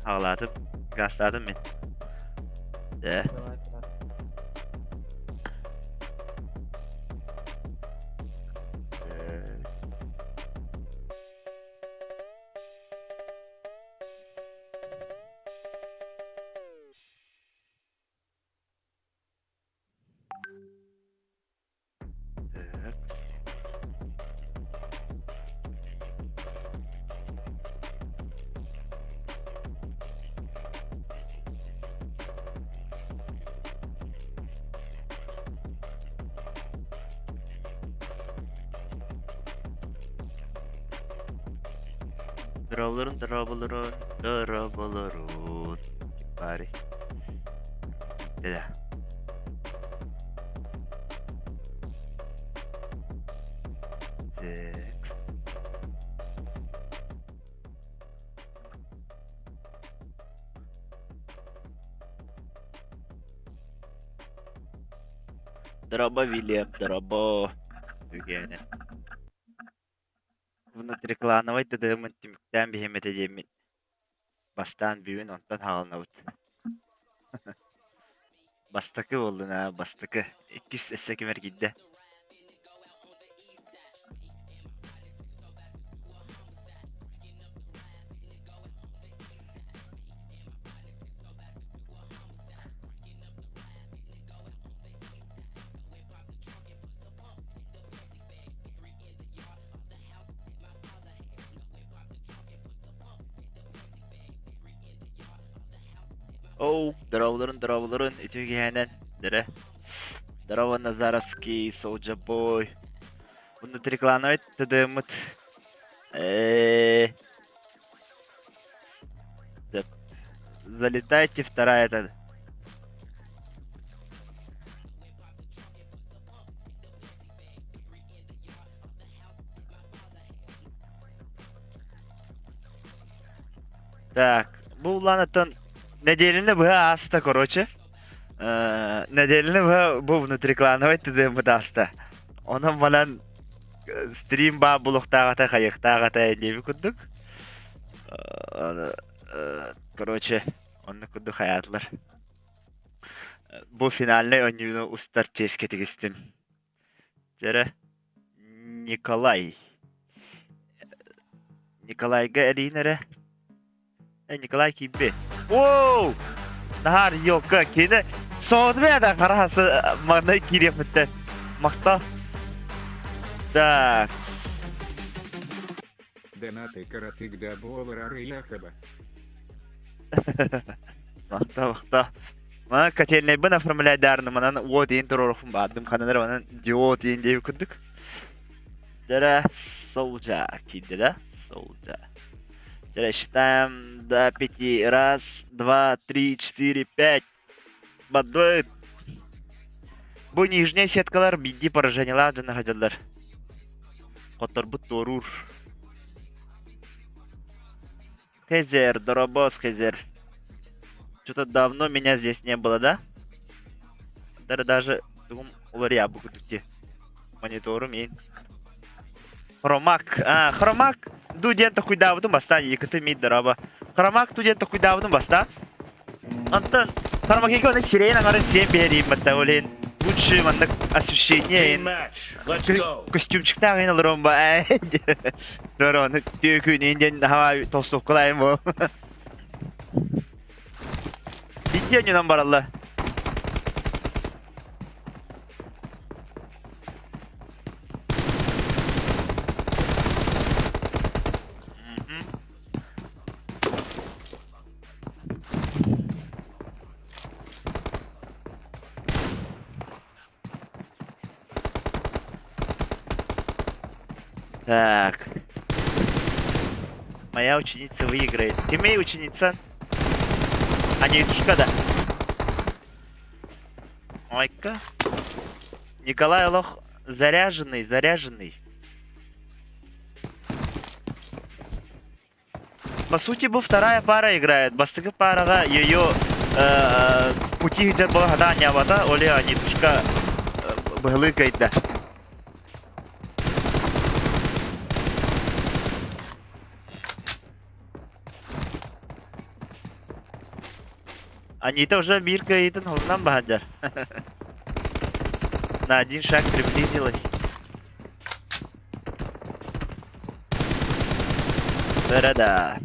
Ağladım. Gazladım ben. De. Darabaların. Bari. De. De. Дрова, Вильям, дрова. Үгәне. Внутри клановой тыдымын түмүктен бихемет edemmin. Бастан бүйүн онтан хаалнабыт. Бастакы болдун бастакы. Экис эссе кемер гидде. Оу, дырауларын, үтүгенен. Дыра. Дрова Назаровский, Soldier Boy. Внутри клановой тыдымыт. Залетайте, вторая это. Так, bu lanetın nedenini bu hasta, короче. Неделini bu внутриклановый тыдымы даста. Onun балан стрим ба булуктагата кайыктагата неби курдук. Короче, onu kurduk hayatlar. Bu finalle oyunu ustar çeske tigistim. Tere Nikolay. Nikolayga elinere. Nikolay kimbi? Wow! Nahar yok ka kine. Soğutmaya da karahası mağına gireyim mütten. Makta. Так. Донаты коротык до $1 Рыляхаба. Makta. Mana kaçelne bana formüle derni mana o deyin dururum badım kanalları bana diyor deyin diye kurduk. Dere soldier kidde soldier. Dere считаем до 5. Раз, два, три, четыре, пять. Бадвет. Bu нижняя сеткалар бидди поражениялар жана хажалар. Которбут дорур. Хезер, Доробос, Хезер. Что-то давно меня здесь не было, да? Даже думаю, я буду идти. Монитору мен. Хромак. Хромак. Дуден-то куйдавдым баста, екіті мейд дороба. Хромак дуден-то куйдавдым баста. Антон, Хромак еке оны сирейн аңарын сен берейін бітті олен. Лучше мандық освещение. Костюмчикті ағын алырым ба. Дөрі оны түйекін енден хава толстық қылайым бұл. Bitti önünden barallah. Так. Моя ученица выиграет. Ты моя ученица? А не Ютушка, да? Ой-ка. Николай Лох заряженный. По сути, бы вторая пара играет. Бастыгы парага ее пути где была гадания вода, Оля Нитушка быглыкает, да. Анита уже bir kayıtın horundan bahadır. На один шаг приблизилась. Да-да-да.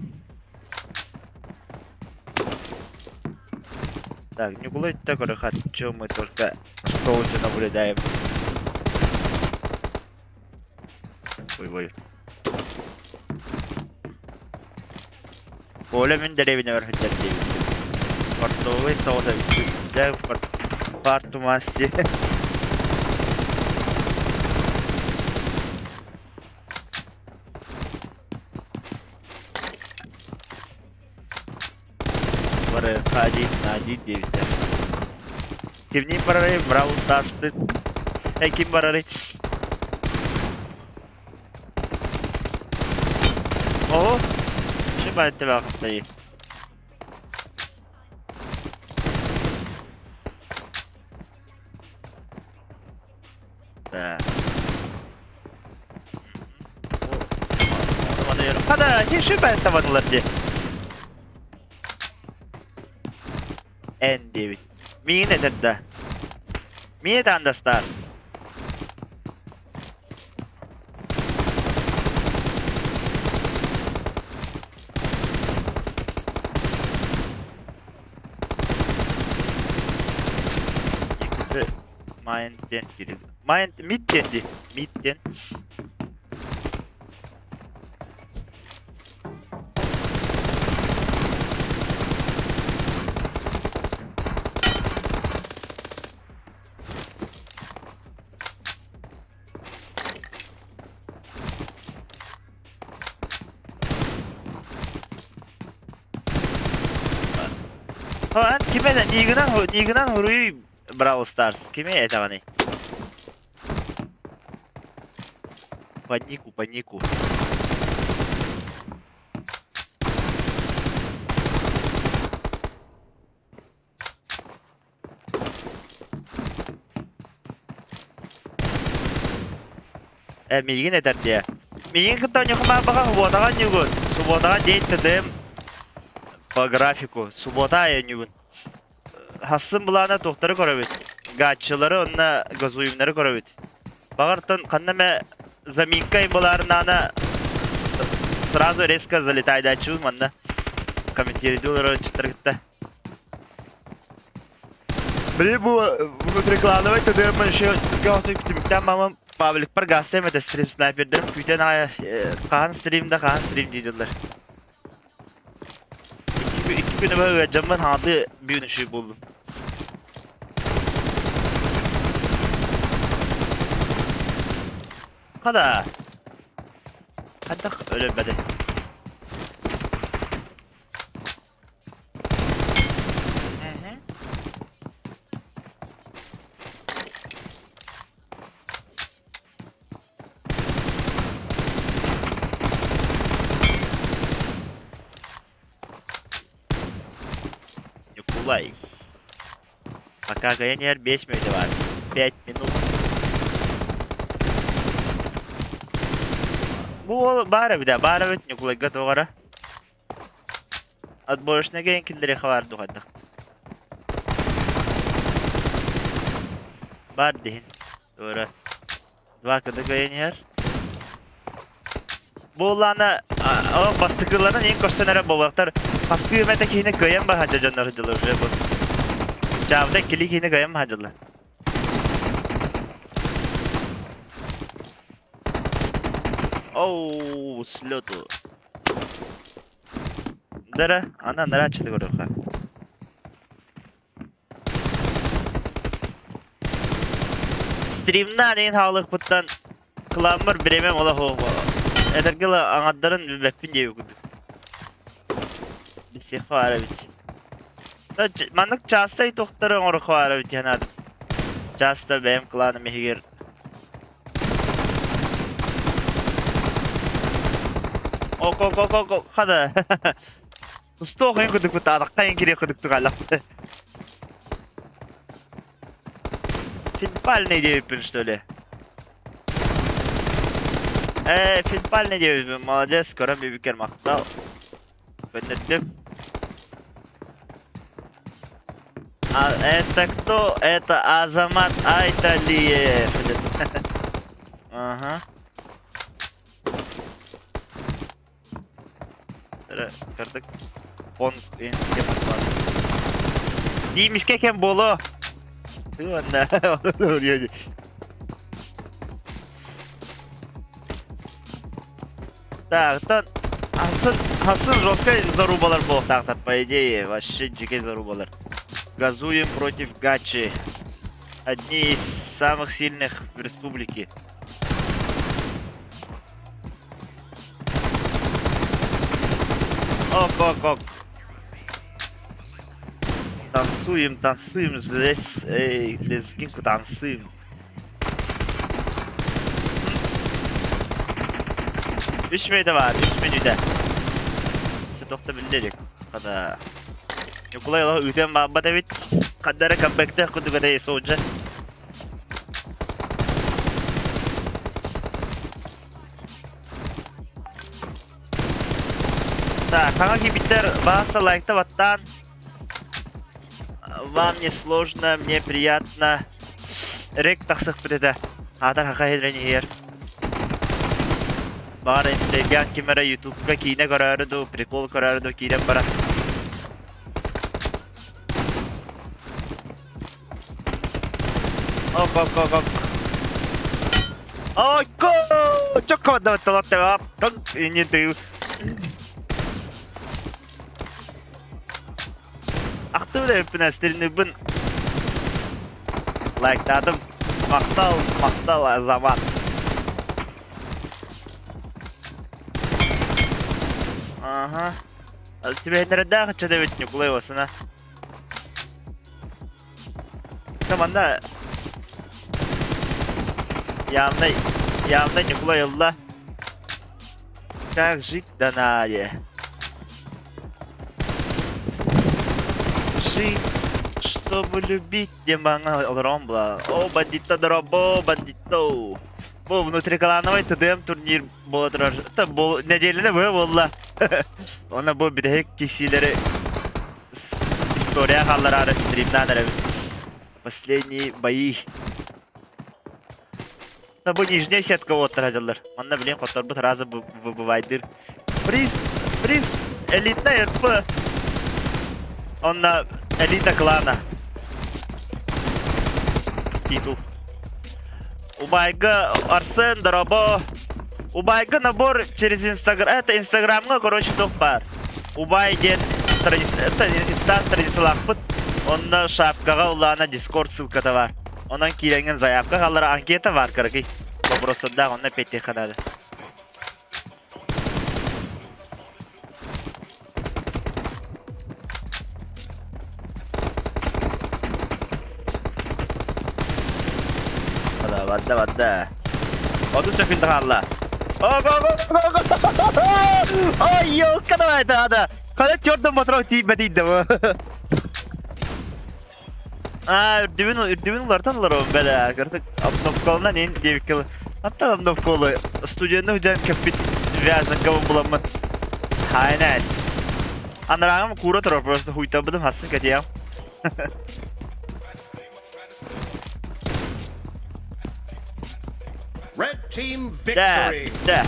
Так, не гулять так рахат, чё мы только что наблюдаем. Ой-ой. Поле мен деревне верхотер дейбит. Портовый соуда битсиздер партумаси. Бары хади нади дейбит. Кимни барары Бравл Старсты. Ким барары? О, чиба это вахтай. Да. Bana yarım. Hadi yeşil ben tavanılar diye. En David. Mine dedde. Mine de anda stars. İkisi Mind'den giriyor. Mid'dendi. Mid'den. Haan kime de Nigan'dan vuruyor Brawl Stars. Kime etavani? Панику. Мигин етер диye. Мигин кыттан юқыма бақа субботаға нүгін. Субботаға дейттідім по графику. Суббота ая нүгін. Хасын бұлана тоқтары көрөбіт. Гатчылары онна газуюмнары көрөбіт. Бағыртын қаннаме заминкай бұларынана сразу резко залетайды ачуым анна. Комментируйдулары чыттыргытта. Біле бұны рекламдавай тадым еще гаусый күтіміктен мамам паблик бар гастайм это стрим снайпердерім күйтен қаған стрим дейділер. İki günü böyle camın hadı bir ışığı buldum. Kada. Hadi öyle bede. Николай. Пока Гайнер 5 минут var. 5 minut. Bu bari bir de bari bit Nikolay готовара. Отборочная геймкиллери хавар духаддак. Бар дейін. Doğru. 2 kıda Gayner. Bu olana o bastıklarının en koştanara boğaklar. Baskı yemete kihine Gayan bahaca canlar hıcılar. Çavda kili kihine Gayan bahacalar. Oh, slotu. Dara, ana nara açtı görüyorlar. Stream'den en hağlık bıttan kılamır biremem ola hoğu. Edergila anadların bir beppin diye yokuduk. Bir şey xavara bit. Manlık çastayı tohtarın oru xavara bit yanadım. Çasta benim klanım ehigir. Ok. Hadi. Usta okuyun kuduk bu tadakta en kuduktuk Allah'ta. Fitbal ne diyor bir işte öyle. Fitbal ne diyor? Молодец, скоро bir biker maktal. Ben dedim. А это кто? Это Азамат Айталиев. Ага. Кырдык. Он Деймиске кем боло? Так, тан Хасын жесткой зарубалар был. Так, по идее, вообще дикие зарубалар. Газуем против Гачи. Одни из самых сильных в республике. Ок. Танцуем здесь. Эй, лезгинку танцуем. 3 menüde var, 3 menüde. Stokta bildik. Kada. Yukulay Allah üten babba David. Kadara comeback'te kudu kada sonuca. Так, как биттер баса лайкта ваттан. Вам не сложно, мне приятно. Рек тахсах прида. Адар хахайдрани хер. Бар инстаграм камера ютубка кине карарду, прикол карарду кирен бара. Ок. Ой, ко! Чокко да талатте ап. Не ты. Ақтөбе пенестерini бін лайктадым. Мақтал Азамат. Ага. Тебе нерede kaçta evet Nikolay olsana. Команда. Явно Николай Алла. Как жить данае? Жить, чтобы любить, демона Ромбла. О, бандито дробо, бандито. Бұл внутриклановый ТДМ турнир болады тұрар. Это бұл неделені бұл болла. Оны бұл бірек кесилері история қалар ары стримнан әрі. Последние бои. Это бұл нижняя сетка оттыр ажалар. Онна білен қоттар бұт разы выбывайдыр. Приз, элитна РП. Онна элита клана. Титул. Убайга Арсен Дорабо. Убайга набор через Инстаграм. Это Инстаграмга, короче, топ бар. Убай ден страница. Это инстан страница лахпыт. Онна шапкага улана Дискорд ссылката бар. Онан киренген заявка қалар анкета бар, короче. Вопросында онна петте қанады. Вадда. Оду сөкілді қалла. Ой, елка давай, да. Қада чордан батырау тейіп бәдейді бұл. Үрдімін ұлартан ұлар оң бәді. Кірдік обновколынан ең девік кілі. Атта обновколы. Студияны үден көппет вязан кавын бұламын. Хайнайст. Анырағым кура тұрар, просто хуйта бұдым хасын кәдеям. Red team victory. Да.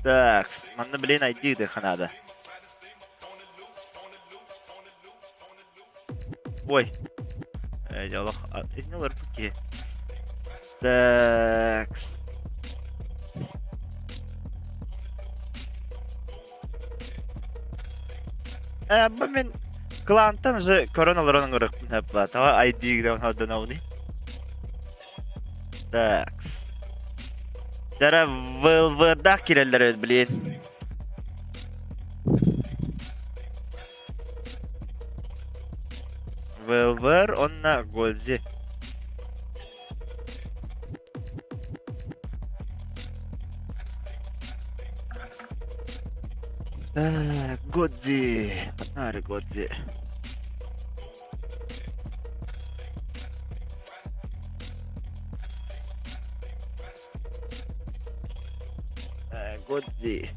Так, манны білен айдейді қанады. Ой. Жалақ, не олар бүкке. Так. Бұл мен клантан же короналарының ұрықпын әппа. Тава айдейгіден ғаддан ауны. Так. Жара вылвырдақ керелер өз білейін. Вылвыр, онна гользи. Так, Годзи. Патнари Годзи. Годзи.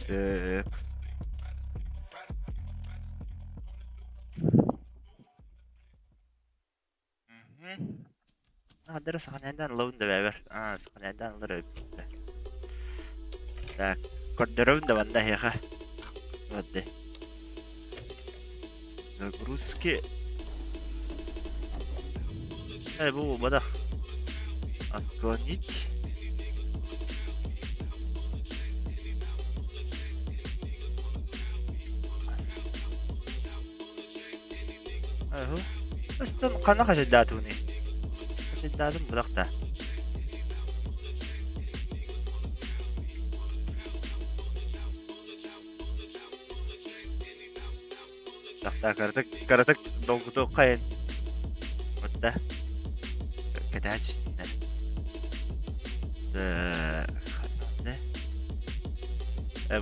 Hadar sahneden lawn da beber. Sahneden alır öptü. Так, кодеров да ванда хеха. Вот. Загрузки. Bu bada. Отклонить. Üstün kana kaçadatuni. Kaçadadım bırakta. Bırakta karatık dolgudu kayın. Hatta. Kadar işte.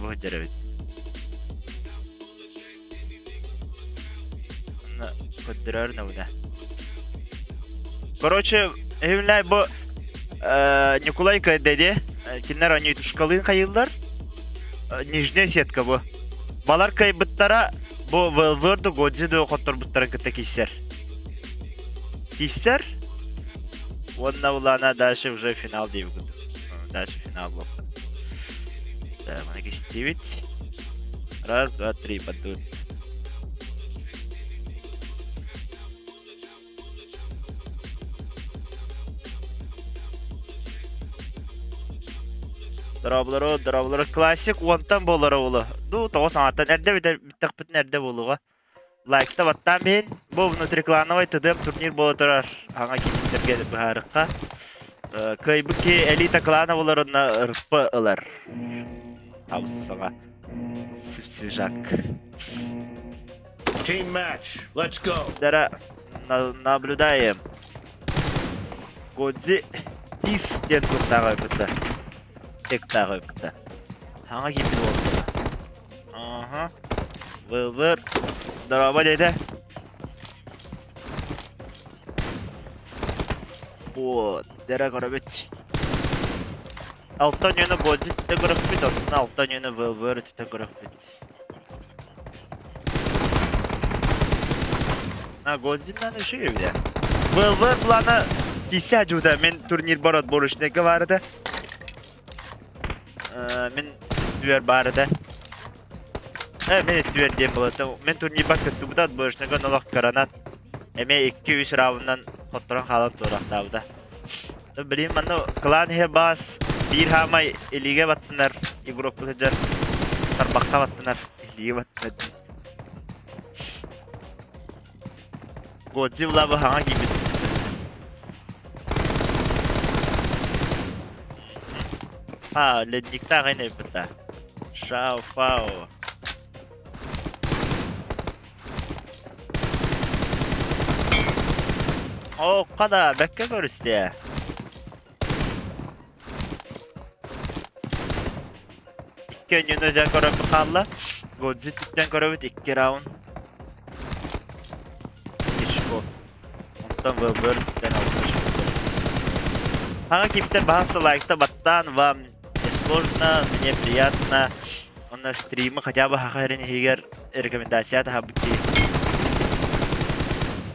Bu hıcırı. Коддерар науда. Короче, evler bu Николайка dedi. Кинер они тушкалын кайылдар. Нижняя сетка bu. Балар кайбыттара bu Велверду Годзиду коттор буттарын кытта кисер. Кисер. Онна улана дальше уже финал дейб. Дальше финал был. Да, могу ставить. Раз, два, три, подут. Дораблары классик онтан болары олы. Ду тоғы саңаттан әрді біттік бітін әрді болуға. Лайкта баттан мен бұл внутриклановай тыдым турнир болы тұрар. Аңа кеместерге бұхарыққа. Көйбі ке элита клана боларына ұрпы ұлар. Ауысыға. Свежак. Team match. Let's go. Дара наблюдаем. Годзи тис ден көптағы өпітті. Тектағы өпітті. Аңа кемді болды. Вылвыр. Дораба дейді. О, дара көрөбет. Altta yönü Godzi tüte görüp altta yönü Vılvır tüte görüp Godzi'den ışığı bile. Vılvır planı kisi acıda men turnir barat boruşneki vardı. Men düver barıdı. Men düver diyem bulası. Men turnir bakıttı bu da boruşneki nolak karanat. Eme 2-3 rounddan kotoran halat doğrak davda. Bileyim bana klan hebas bir hamay lige battılar. İgrok kılıcar. Tarbakta battılar. Lige battılar. Godzi ula bu hanga gibi. Ha, ledikta gayne yapıta. Shao Fao. O kadar bekle görüstü ya. Kenyon özel korabı kalla. Godzi tütten korabı 2 round. Geçko. Ondan Wilbur tütten almış. Hangi kimse bahası like'ta battan вам сложно, мне приятно. Он на стриме хотя бы хахарин хигер рекомендация табути.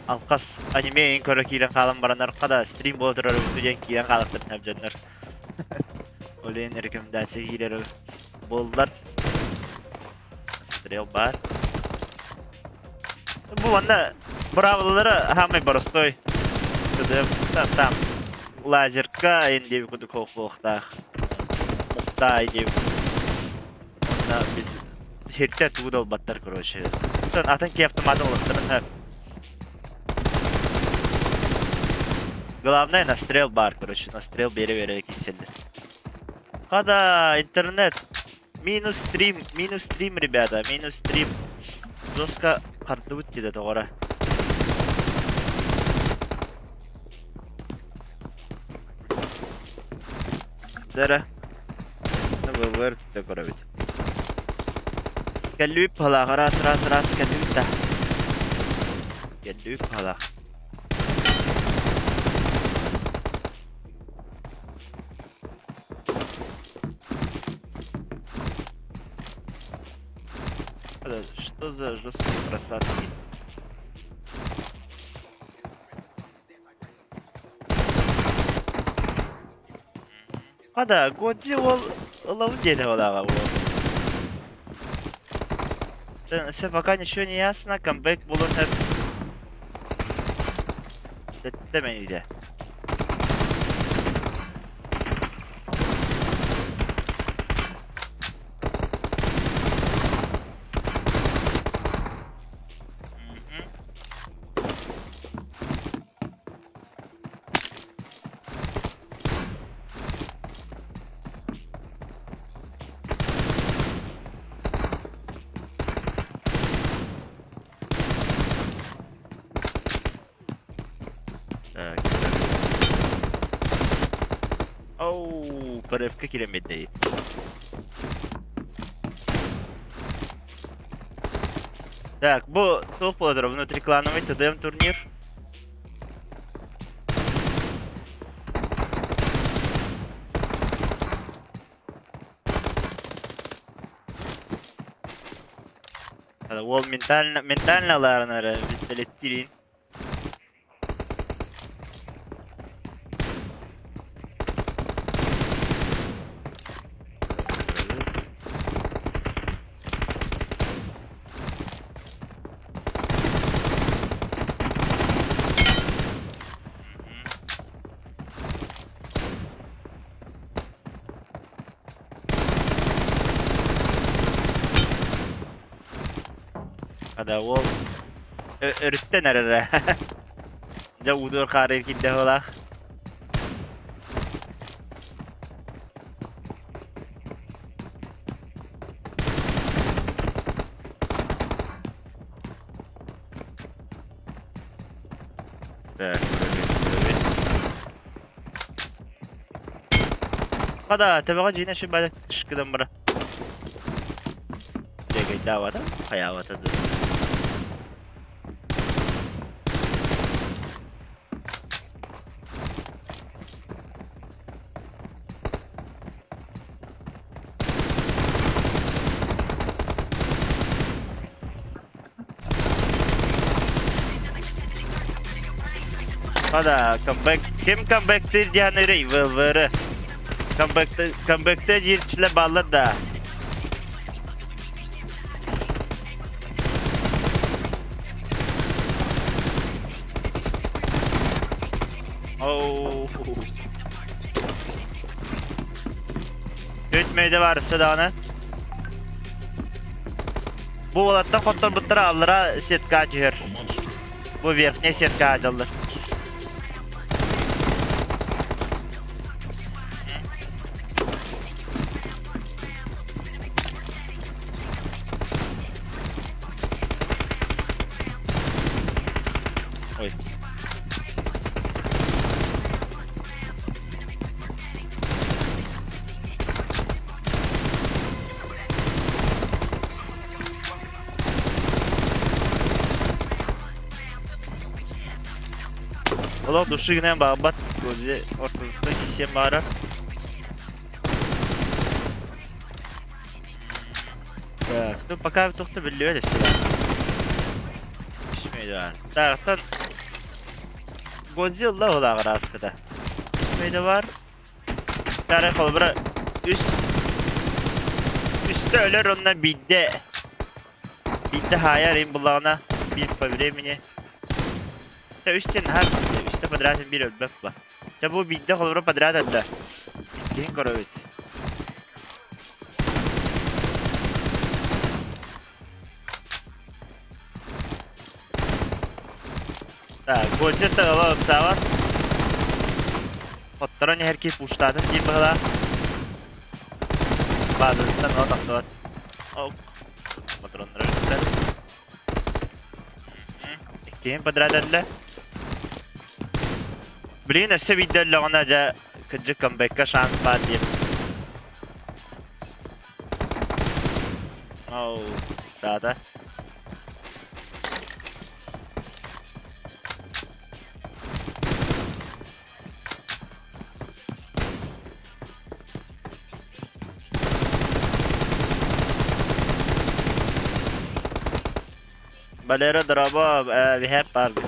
Алқас аниме ең көрі кейлен қалын баранар қада стрим болдырар өтуден кейлен қалықтыр тәбжанлар. Олейін рекомендация кейлері болдар. Стрел бар. Бұл анда правилары хамай барыстой. Там лазерка ендебі күді қолықтақ. Мұқтай деп. Онда біз херте туғыды ол баттар көрөші. Атын кей автоматын олықтырын. Главное на стрел бар, короче, на стрел бере киселди. Когда интернет минус стрим, ребята, минус стрим. Жестко карты будет где-то тогда. Дара. Ну вывер, такое ведь. Калюй пала, раз, калюй та. Калюй пала. Что за жесткий просадки? Годзи лаудели олага. Все пока ничего не ясно. Камбэк булur hep. Demeyin. Так. Оу, порывка километрей. Так, топ подро внутриклановый ТДМ турнир. Ол ментальналарына пистолеттирин. Ол өрттен әрірі. Жа удор қарыр кидді олақ. Табаға жейін әшін бәдік түшкідің бұра. Дегей давада қаяватады. Kim comeback'tir diyanı vırvırı. Comeback'te jirçile bağlı da. Oh. Ütmeyi de var sıdanı. Bu olatta kontrol bıttıra aldıra setka açıyor. Bu verfne setka açılır. Ой. Ola duşu yine bağbat gözü ortalıkta kişiye bağırak. Так, пока только biliyor işte. Pişmeydi var. Dağıttan Godzilla ola askıda. Pişmeydi var. Tarih ol bura üstte ölür onunla bidde hayarayım bulağına bir problemini. İşte üstten her üstte padratın bir ölbek var. İşte bu bidde ol bura padratın da. Kim korovit. Так, Godzilla ola ıksa Otlara ne herkes uçladın değil mi hala? Bazılarından o taktı var. Ok. Patronları üstler. İkiyim padradarla. Bilin nasıl videolarla ona da kıcı comeback'a şans var diyeyim. Oh, sağda. Валера Дробов, we have target.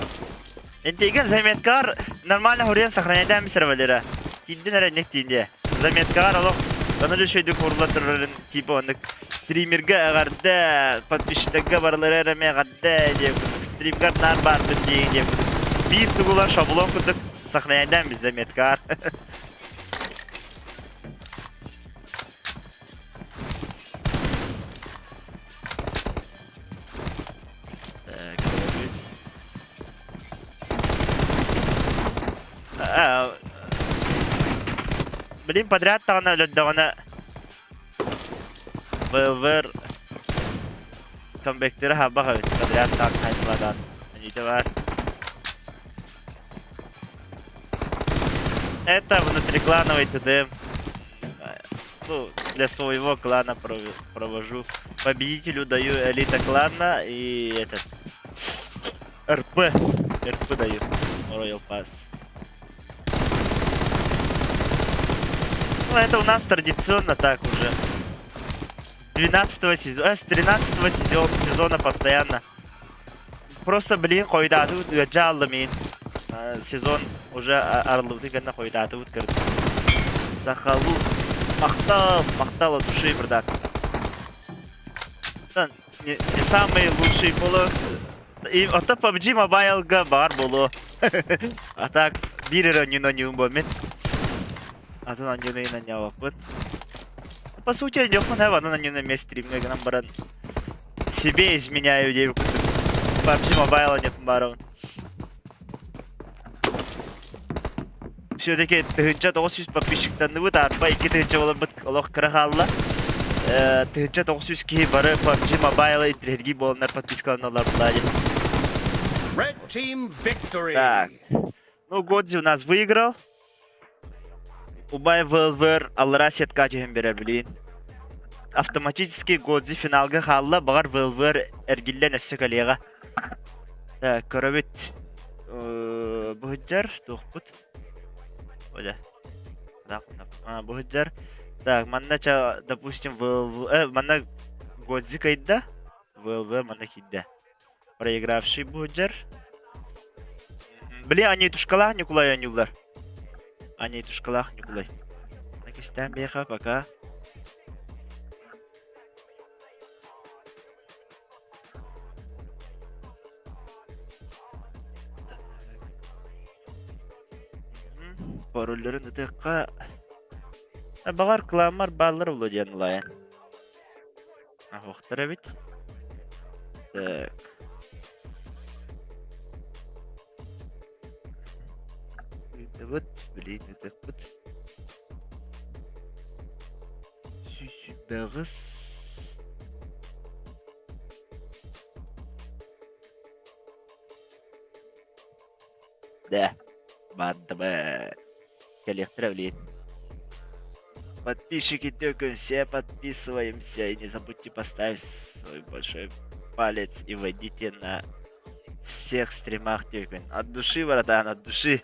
Интеген заметкар нормально хурен сохраняйдан мисер Валера. Тинден әрәнек тинде. Заметкар олық, оны жүшөйді курла тұрырын, типа оны стримерге ағарды, подписчиктерге барлары әрәме ағарды, деп күдік. Стримгар нар бар білдейін, деп күдік. Bir тұғыла шаблон күдік, сохраняйдан біз заметкар. Блин, подряд тағына өлөддіғына ВЛВР комбектері хабаға өт. Подряд тағын қайтыладан. Әнейді бар. Это внутриклановый ТДМ. Ну, для своего клана провожу. Победителю даю элита клана и этот... РП. РП даю. Royal Pass. Ну, это у нас традиционно так уже. С 12 сезона, с 13 сезона постоянно. Просто, блин, койдаты гаджалды мен. Сезон уже арлыды гана койдаты уткарды. Сахалу. Мақтал от души, бардак. Не самый лучший было. И это PUBG Mobile бар было. А так, бирера не на нем момент. А то на нем и на него. По сути, я не понял, на нем на месте стриминга, нам баран. Себе изменяю девку. PUBG Mobile нет барон. Все-таки тыгынча 900 подписчиктарны вот арпа 2 тыгынча болар бит олох кырахалла. Тыгынча 900 ки бары PUBG Mobile интернетги боландар подпискаланалар булады. Red team victory. Так. Ну, Годзи у нас выиграл. Убай ВЛВР аллара сетка тюхен берер билин. Автоматически Годзи финалга халла багар ВЛВР эргиллен өссө коллега. Так, көрөбүт. Бухджар тухпут. Оля. Так, Бухджар. Так, манна допустим, манна Годзи кайда. ВЛВР манна кидда. Проигравший Бухджар. Блин, они тушкалах Николай Анюлар. Они тушкалах Николай. Накистан беха, пока. Пароллерін үтіққа... Бағар кламар баллар ұлы ден ұлайын. Оқтыра бит. Так. Вот, блин, это вот. Сюсюбагас. Да, бадба. Коллектор, блин. Подписчики, только все подписываемся. И не забудьте поставить свой большой палец и войдите на всех стримах. От души, братан, от души.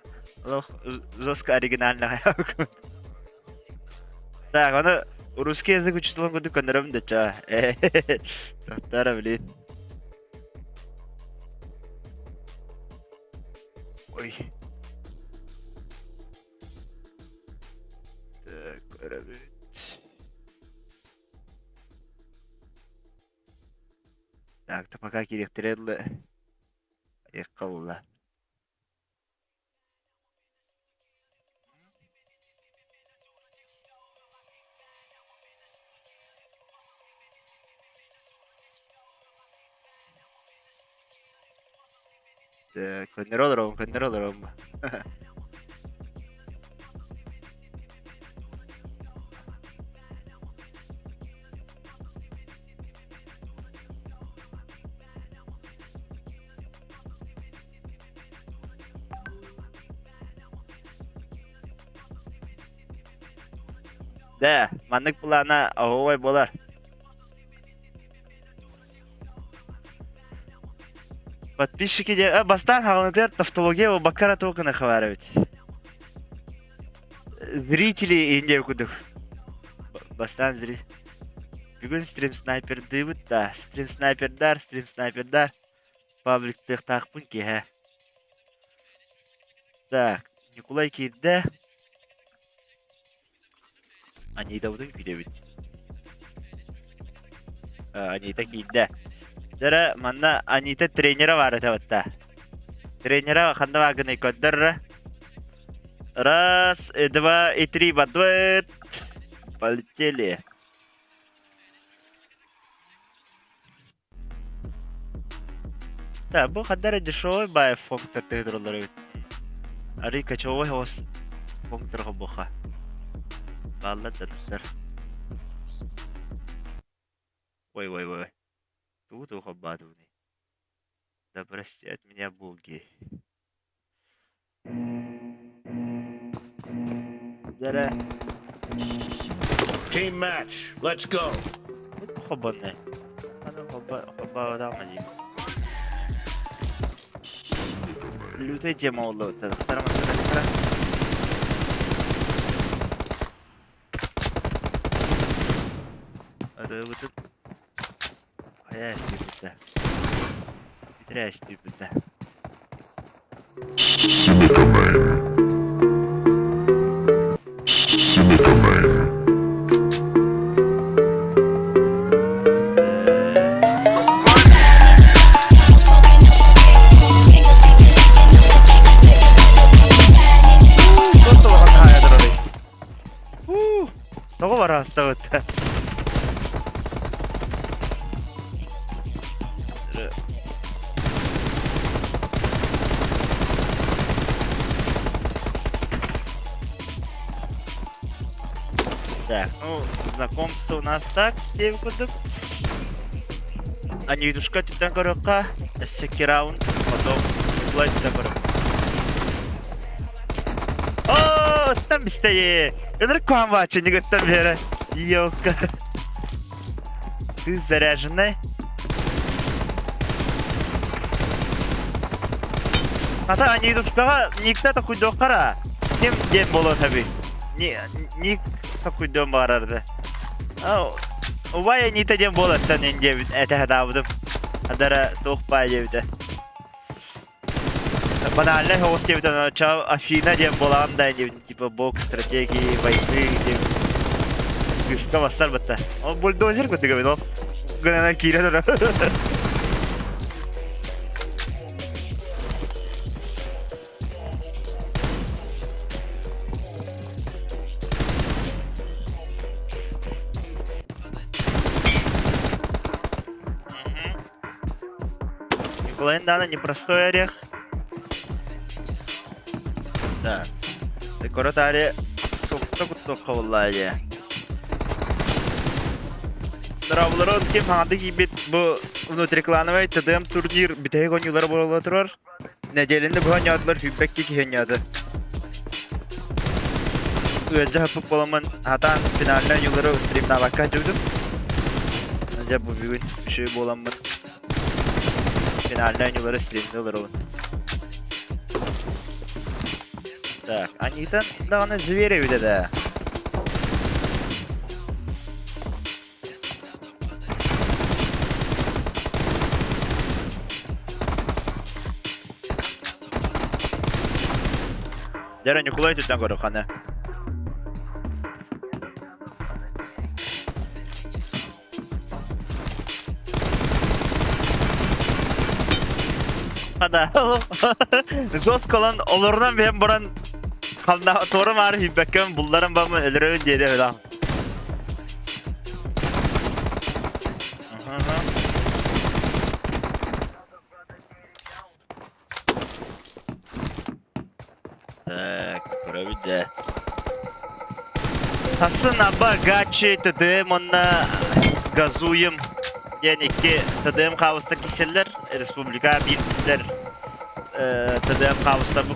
Жестко оригинально. Так, оны русский язык учителем году көндірім де ча. Тоқтара, блин. Ой. Так, көрәбет. Так, та пока керектереді. Аяққа болда. Көндірі. Да, мандык булана ағуай болар. Подписчики де... Бастан халынытер тавтология бакара токына хабары бит. Зрители инде күдік. Бастан зритель. Бүгін стрим снайперді бұд да. Стрим снайпердар. Пабликтых тақпын ки, хә. Так, Николай кирді. Анита будың күйде бит. Анита кирді. Дәрі, манна Анита тренера бар әті бітті. Тренера қанда бағыны көддір. Раз, два и три, бадвет. Полетели. Да, бұл қандар дешевой бай функтор тегдірлері өт. Ари качевой хос функторға бұқа. Балла дұрттыр. Ой. Тут ухабадовный. Да прости от меня боги. Зара. Team match. Let's go. Ухабанный. Ухабадовный. Лютая тема олды. Тарам. Рыбытын. Ая стипіті. Петря стипіті. Того вара ставити. Так, ну, знакомство у нас так, девкудык. Они идушка тюттен корокка, всякий раунд, потом Николай тюттен корок. О, там бистее! Это рекламу бачу, не готов вера. Ёлка. Ты заряженный? Ата, они идушкаға никто-то хуйдоқ қара. Кем дем болу таби. Ник такой дом барарды. Вай не тадем болаттан энде бит этэ дабдым. Адара тоқпай дебите. Банально хос дебите, ча Афина дем болам да дебите, типа бокс, стратегии, войны дебите. Кыска басар бітті. Ол бульдозер көтігі бит ол. Гынана кире тұра. Николай Дана непростой орех. Да. Декоратари соқты қауыллайды. Дыравларын кем хаңды кейбет бұл внутриклановый ТДМ турнир бітәйі гонюлары болуға тұрар. Неделінде бұған ядылар хүббәкке кейен яды. Өйді хапып боламын атан финалына юлары стримна баққа жүрдім. Önce bu bugün şey bolamın finalden yolları streamde olur oğlum. Так, Анита, да она зверя видит, да. Дера Николай тут нагору хана. Да. Зос калан олордан ben buran kalda torum var hibbekem bullarım bamı ölürüm diye de öyle. Так, проведе. Aslında bagaçı dedim ona gazuyum. Yani ki dedim kavusta kişiler Respublika bilgiler dedim kavusta bu.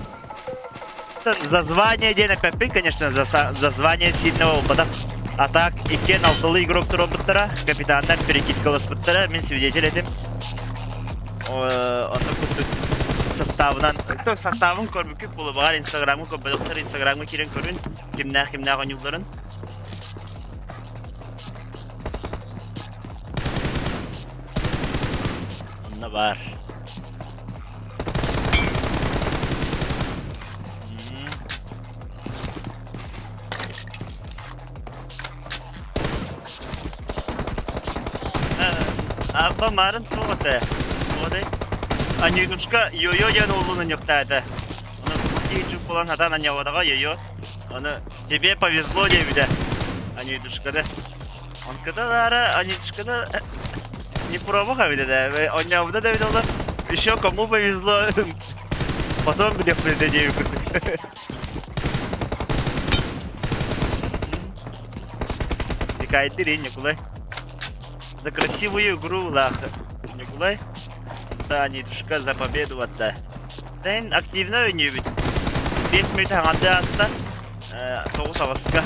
За звание денег попить, конечно, за звание сильного опыта. А так, икен алтылы игрок роботтара, капитандан перекидкалас бұттара, мен свидетель едім. Оны күттік составынан, күттік составын көрбікіп болу бағар инстаграмы көпбедіктер, инстаграмы керен көрін, кімнақ ойныларын. Онына бар. Abba marın tuğatı. Oday. Aniduşka yoyo yan oğlunun yoktaydı. Onu kuki için olan hatan anyavadaga yoyo. Onu тебе повезло diye bir de. Aniduşka'da. Onкада Aniduşka'da не пробовал вида, да. Anyavada da bir de olur. Еще кому повезло. Потом где предадею. Дикайдыри, Николай. За красивую игру, лах. Николай. Да, Анидушка за победу отда. Sen aktifne oynuyor bir. 5 minut hangi aslında soğuk havasıga.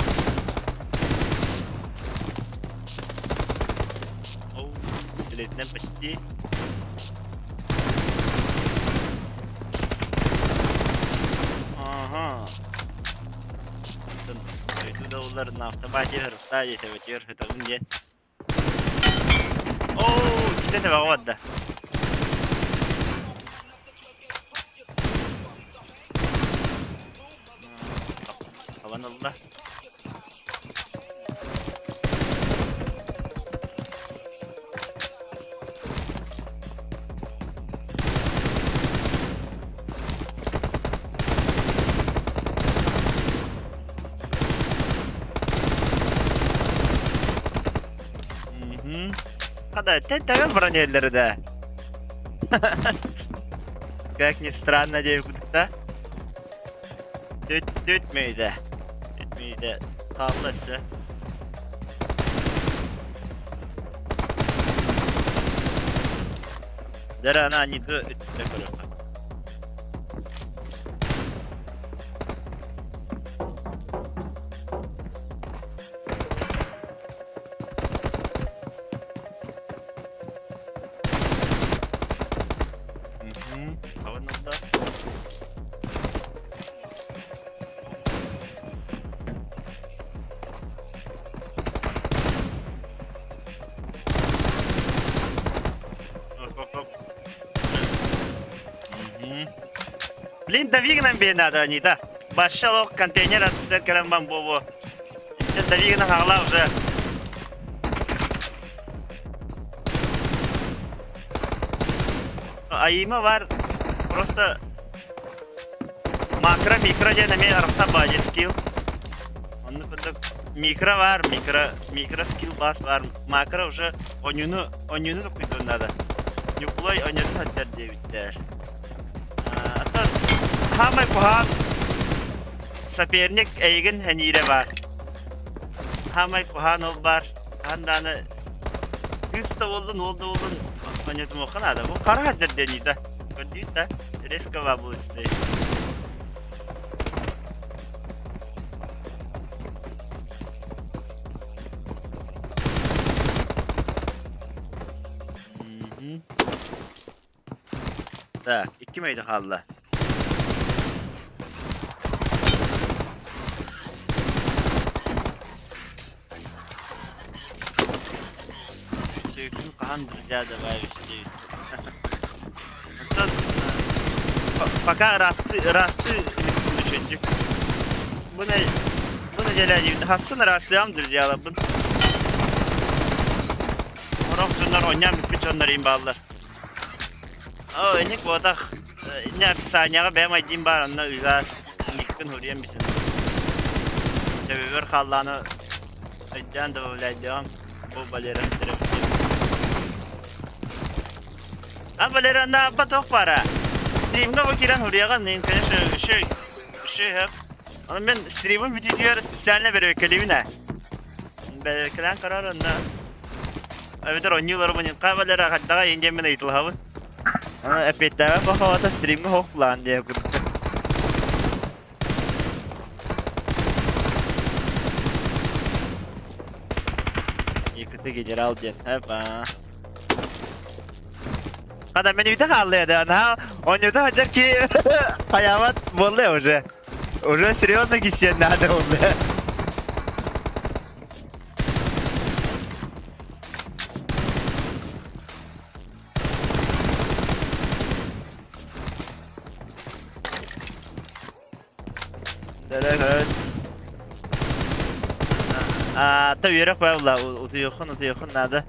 Oh, stiletden почти. Ага. Itu da ular nafta bacı hırta yetebilir hıtagın diye. Oh, kita de bak da. Havan Allah. Kada tentaga bronelleri de. Как ни странно, девушка. Dütmeydi. Dütmeydi. Kallası. Derana nidu ütüte korupa. Havanında. Блин, давигнем бе надо, не да. Башал контейнер от карамбам бобо. Это давигна хала уже. Ayıma var. Просто makro mikro diye neme arasa bacı skill. Onun kadar mikro var, mikro skill bas var. Makro уже oyunu da koyduğun da. Yuklay oyunu hatta diye biter. Hatta hamay kuhan sapernik eygin henire var. Hamay kuhan ol var. Handanı kısta oldu. Oynadım o kadar da bu kara hadır deniydi. Gördüğün de riska var bu işte. Так, 2 miydi kaldı? Sökün kandıracağı da var işte. Fakat rastı çocuk. Bu ne geleceğim? Hassın rastlayamdır ya bu. Orokçunlar oynayan bir onları imballar. O enik bu da ne bir saniye benim aydım var onunla güzel nikkin huriyen misin? Tabii ver kallanı aydan da öyleydim. Bu balera tarafı. Balera ne yapma çok para. Stream'de bakiren huriyagan neyin kaya şey hep. Ama ben stream'in videoları spesiyaline veriyor kelime. Belirtilen kararında. Evet oynuyorlar bunun kabalara hatta yengemine eğitil hava. Ama epeytler bak havada stream'de hok lan diye kurdum. Yıkıtı geceler al diyen hep ha. Kadar beni bir de kallıyordu ana. Oynuyordu hacak ki hayamat bollu ya уже. Уже серьезно кисен надо oldu. Evet. Tabii yürek var valla. Utuyukun nerede?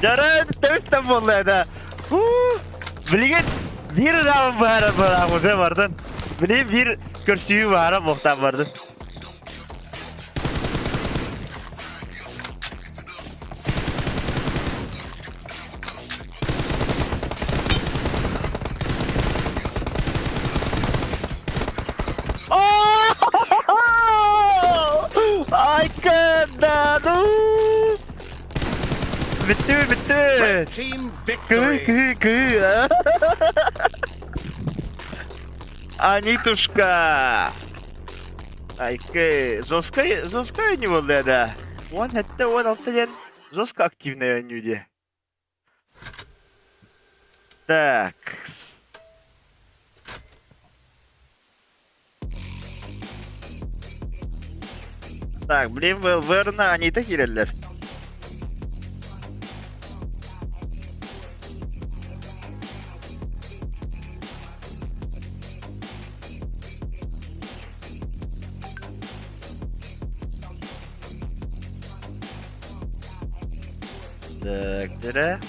Jara tevstem boldu da. Bilgen bir round var burada vardan. Bilgen bir kürsüyü var muhtar vardı. Ay kadar. Bitti. Red team victory. Анитушка. Айка. Жесткая не было, да. Он алтыдан жестко активная люди. Так. Так, блин, верно, они так girerler. Так, дыра.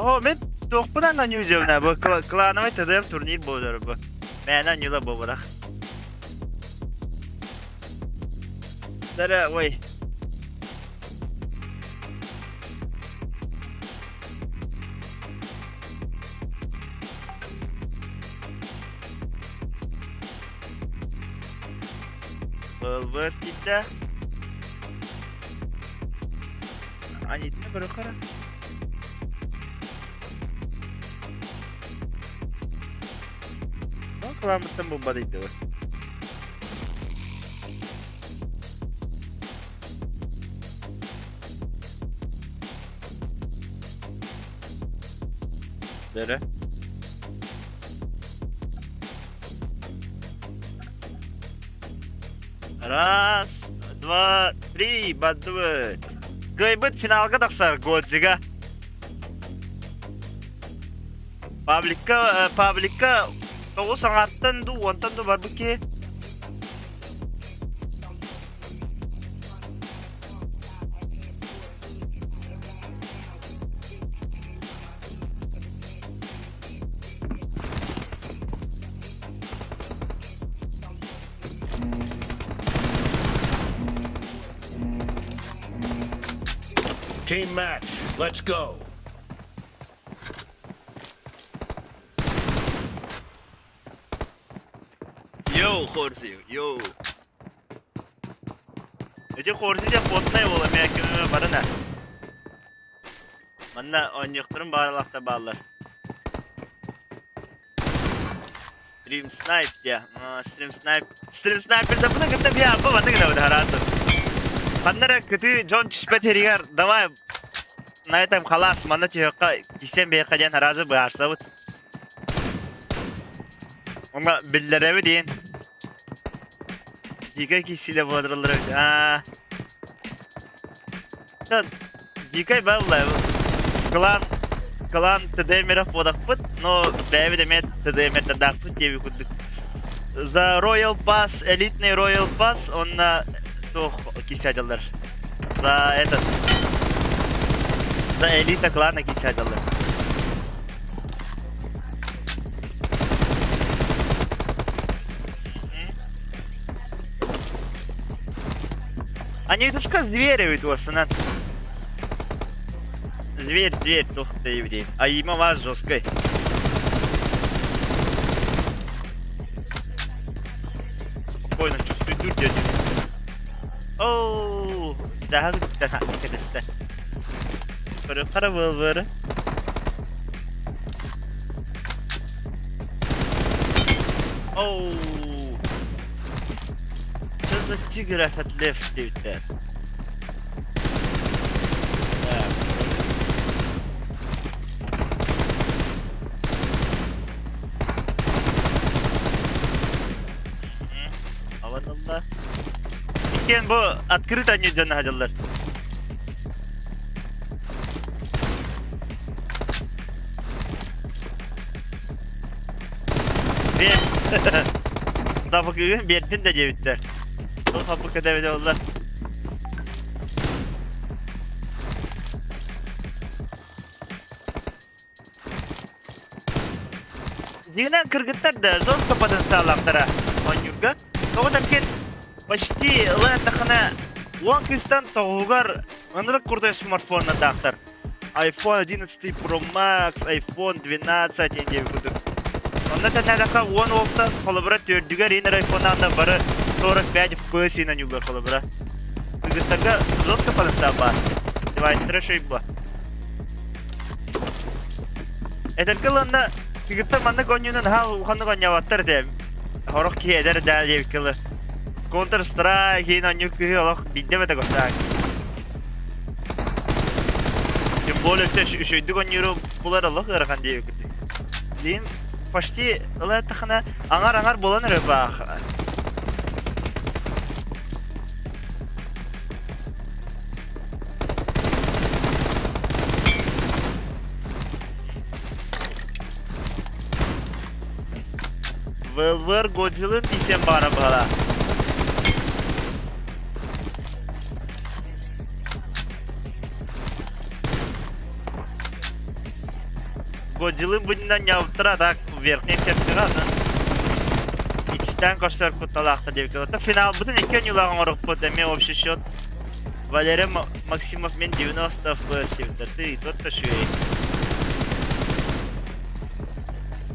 О, мен тоқпынан анюзевна, bu klanovый TDM турнир болар bu. Men anyula болар. Дара, ой. Болар китә. Они не бұрықара. Kılamışsın bu badıydı. Dere. Раз, два, три, бадвы. Гайбыт финалга тақсар Годзига. Пабликка Toğu sanattan da ondan da var bu ki. Team match. Let's go. Yo, Хорси, yo. Эти Хорси де поттай бола, мәкеме барына. Манна ойнықтырым барлақта баллар. Стрим снайп де. Стрим снайперді бұны күтті бия апа баты күні өді харатыр. Қандары күті Джон Чүспет ерігер. Давай, на этом халас, манна түйіққа кисен бейққа ден харазы бұйарса бұд. Ona bildiriyor deyin. Giga kişiyle bodrulur. Sen Giga vallahi klan TDM'e podakput, no BVDM TDM'e tadakput diye bir kuduk. За Royal Pass, элитный Royal Pass, он на то $50. За этот, за элита клана $50. Они душка зверевают у вас, она... Зверь, тух ты еврей. А ему вас жесткой. Спокойно чувствуй, дур дядя. Оу, да, интересно. Пара вылвара. Оу. Что за тигр этот лев ты-то? Subhanallah. İken bu открыто нельзя hacılar. Biz Zabıkı'nın bir de cevitler. Son sapıkı devede oldular. Зигнан кыргыттар да жестко потенциаллактара онюрга. Тогда кен почти латахана лонкистан тогугар анрык курдай смартфонна дактар. iPhone 11 Pro Max, iPhone 12 инде бүдүк. Онда танадака 10 волтта колобра төрдүгөр инер iPhone-дан бары 45 FPS на нюлар колобра. Кыргыттарга жестко потенциал бар. Девайстер шейба. Эдеркаланда Кигиттер манна гонюнун хал уханны гоняваттар дем. Хорох ки эдер дал дебкылы. Counter Strike хин анюкы олох биддебете госак. Тем более все шөйдү гонюру булар олох ырган дебкыты. Дин почти ла тахана аңар болан рыба. Вэлвэр Годзиллын десем бара бала. Годзиллын бұнынан яуыттыра так верхней сектора. Икістен көштер құтталақты деп келді. Финал бұтын екен юлағын орық бұд. Әме общий счет. Валерий Максимов мен 90 FPS севдірді. И тот-то шуей.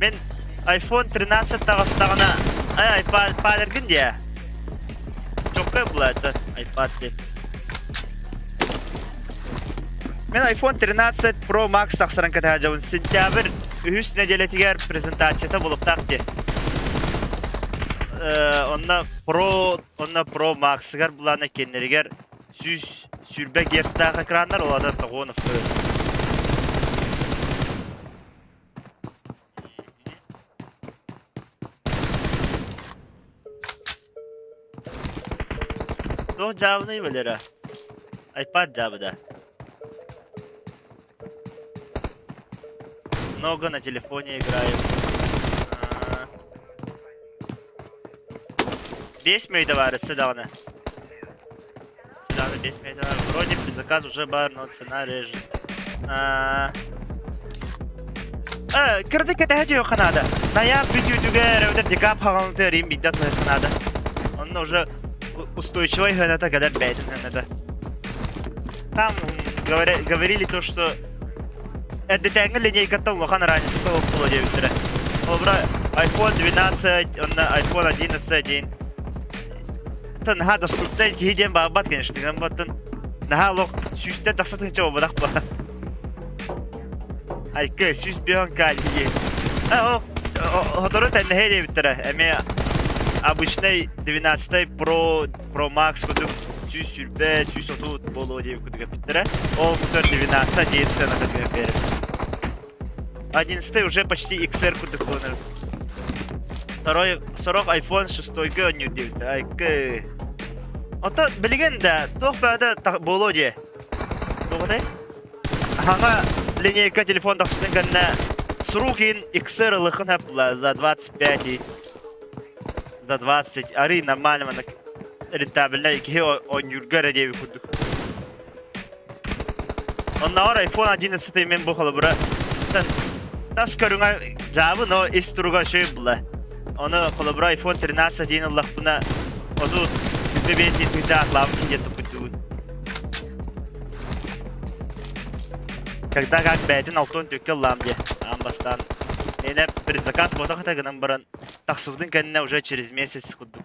Мен iPhone 13 тағыстағына iPad әргін де чоққа бұлайды iPad де. Мен iPhone 13 Pro Max тақсырын кәті жауын сентябр 3 неделетігер презентацията болып тақты. Онна Pro Max'ығар бұланы кеннерігер сүрбе герстағы экрандар оладан тұғуын ұфты. Çok cevabını iyi bilir ha. iPad cevabı da. Много на телефоне играем. Бесмейда var сюда. Сюда бесмейда var. Вроде предзаказ уже бар, но цена реже. Кырдык этәҗи yok Канада. Ноябрь видеодуга рәвдә декабрь хагылды рим биддат Канада. Он уже устойчивой граната когда бейтен граната. Там говорили то, что это тяга линейка там лохан раньше того было девятера. Обра iPhone 12, он iPhone 11 один. Тан хада суттай гиден бабат конечно, там баттан нахалок сүстен тасатын чого бодак ба. Айка сүс бион калги. Хоторот не хеде битера. Эме обычный 12 Pro Max кудук сүс сүрбе сүс отут боло деп кудук битера. Ол кудук 12 ден цена такая берет. 11 уже почти XR кудук онер. Второй 40 iPhone 6 гоню деп. Айка. Ото билген да, тохпада боло де. Тогда хага линейка телефон тасыганда Срукин XR лыхын хапла за 25 за 20. Ари нормально рентабельно и он юргара деви курдук. Он на iPhone 11 мен бухала бра. Тас көрүңө жабы но иструга шөй була. Оны колобра iPhone 13 дейін лахпына оду бебеси туйта лавын где-то кутуй. Когда как бәйтін алтон төкел ламде. Амбастан. Мене предзаказ ботақата гынан баран. Тақсудың кәніне уже через месяц кудук.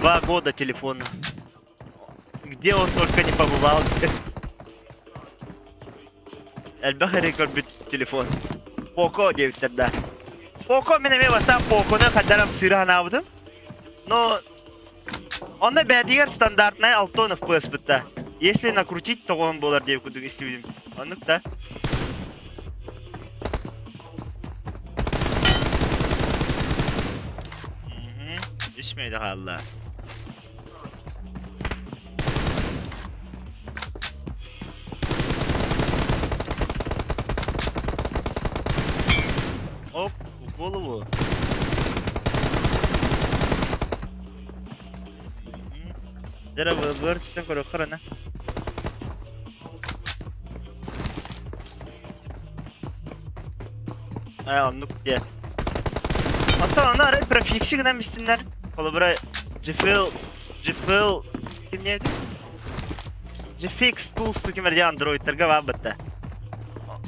2 года телефона. Где он только не побывал. Әлбәхі рекорд бит телефон. Poco девіттерді. Poco менеме бастан Poco'ны қадарам сырағын абыдым. Но онда бәдігер стандартный 6 FPS бітті. Если накрутить, то он болар деп кудук истеудим. Онық та. düşmeydi Allah. Hop, bu bu. Zara vur, sen koru kırana. Ay anlık diye. Hatta ona arayıp prefiksi giden mistinler. Kolabra Jeffil kim neydi? Jeffix tools tu kimer Android'larga var bitti.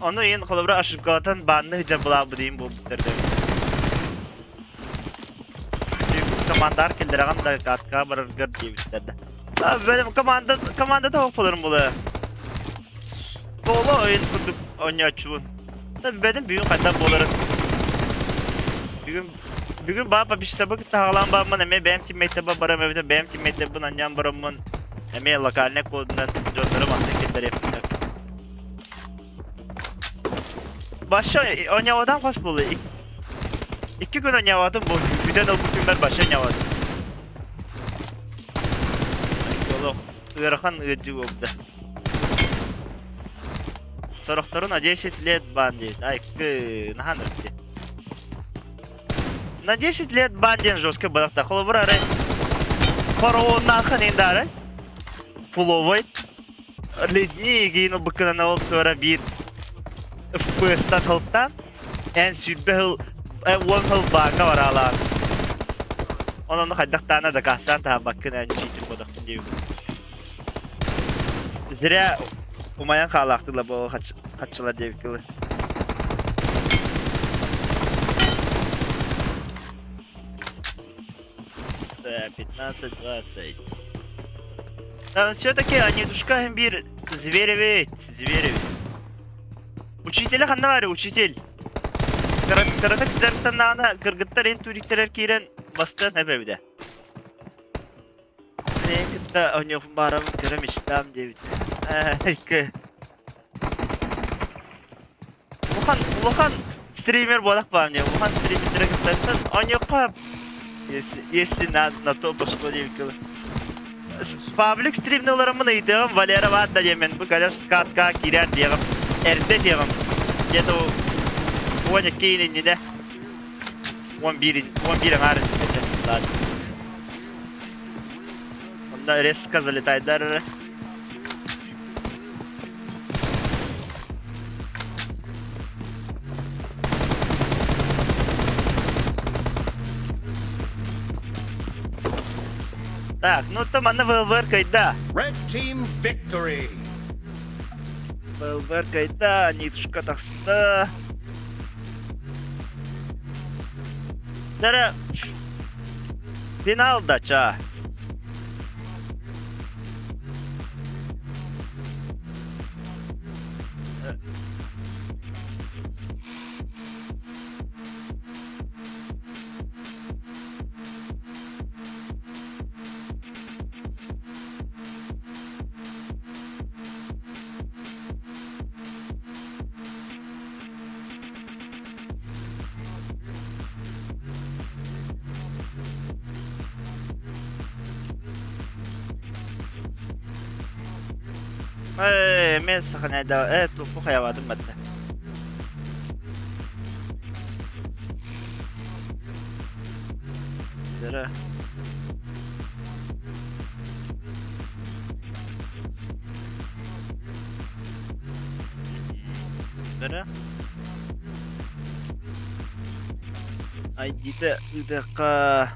Onu yin kolabra aşıp kalatan bandı hicab bulan bu diyeyim bu bitirdi. Komandar kildirağım da katka barırgır diye bitirdi. Abi benim komanda da hopalarım bulu. Solo oyun kurduk oynayacağım. Tabii benim büyük hatta bolarım. Bugün baba bir şey bakıp tağlan babamın eme benim teammate'e baram evde benim teammate'e bunun annem baramın eme lokaline kodundan jonlarım hareketler yapacak. Başa oynayamadan kaç bulu? 2 gün oynayamadım bu. Bir de bu günler başa oynayamadım. Yolu ırkan ıcı oldu. Soroktorun 10 лет бандит. Ай, нахан рыпти. На 10 лет бандин жестко балакта. Холобрары. Коровон нахын индары. Фуловой. Ледни гейну быкынан ол тора бир. FPS-тан хылттан. En sütbe hıl. On hıl banka var alan. Onun haddaqtana da kahsan taha bakın en çiğitim bodaqtın deyim. Zira umayan qalaqtıla bu kaççılar devkili. Да, 15-20. Там все-таки они душкаем бир. Зверевит. Учителя ханна var учитель. Karata kızartıdan nana kırgıtlar en turikler kiren bastın hep evde. Ne kıtta oynayıp baramı kırım iştam diye bitti. Wuhan streamer bolak bana diyor. Wuhan streamer kıtlarsan oynayıp если на то пошло девкилы. Public stream'de olarak mı iddiam Valera var da yemen bu kadar skatka kiren diyem. Erde diyem. Где-то Оня кейнен не да. 11 арен. Ладно. Он да резко залетает, да. Так, ну там она вылверкает, да. Red team victory. Вылверкает, да, нитушка такста. Dara finalda ça. Men sahnede topu hayavadım ben de. Dara. Dara. Ay gide dakika.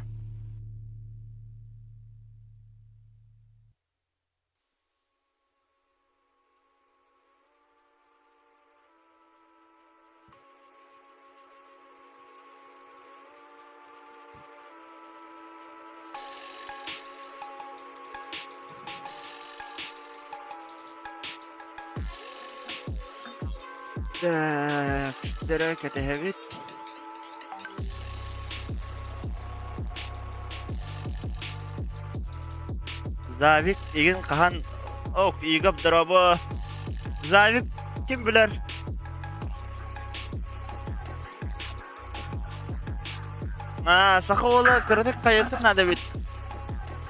Так, стирок это habit. Zavik igen kahan ok igap daraba. Zavik kim bilir? Sakıola kırdık kayıkın adı bit.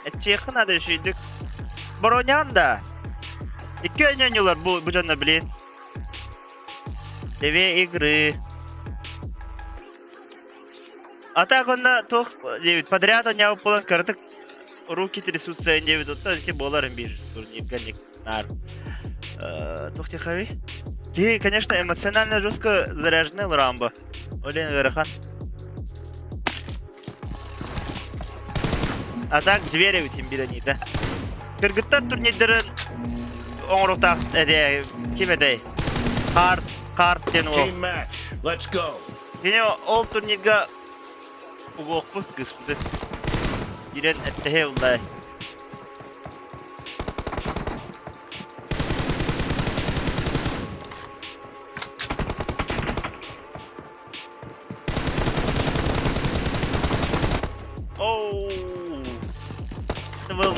Etçeykin adı şeydik. Baronyan da. İki oynuyorlar bu canına bilin. Deve игры. А так он тох подряд он я полон карток руки трясутся девять вот так боларым бир турнир нар. Тох тихави. И, конечно, эмоционально жестко заряженный Рамбо. Олен Верахан. А так звери тем бирани, да. Кыргыттар турнирдерин оңротак ким эдей. Карт тен ол. Team match. Let's go. Yine ол турнирга угоқпут кыспыды. Ирен әттәһе улай.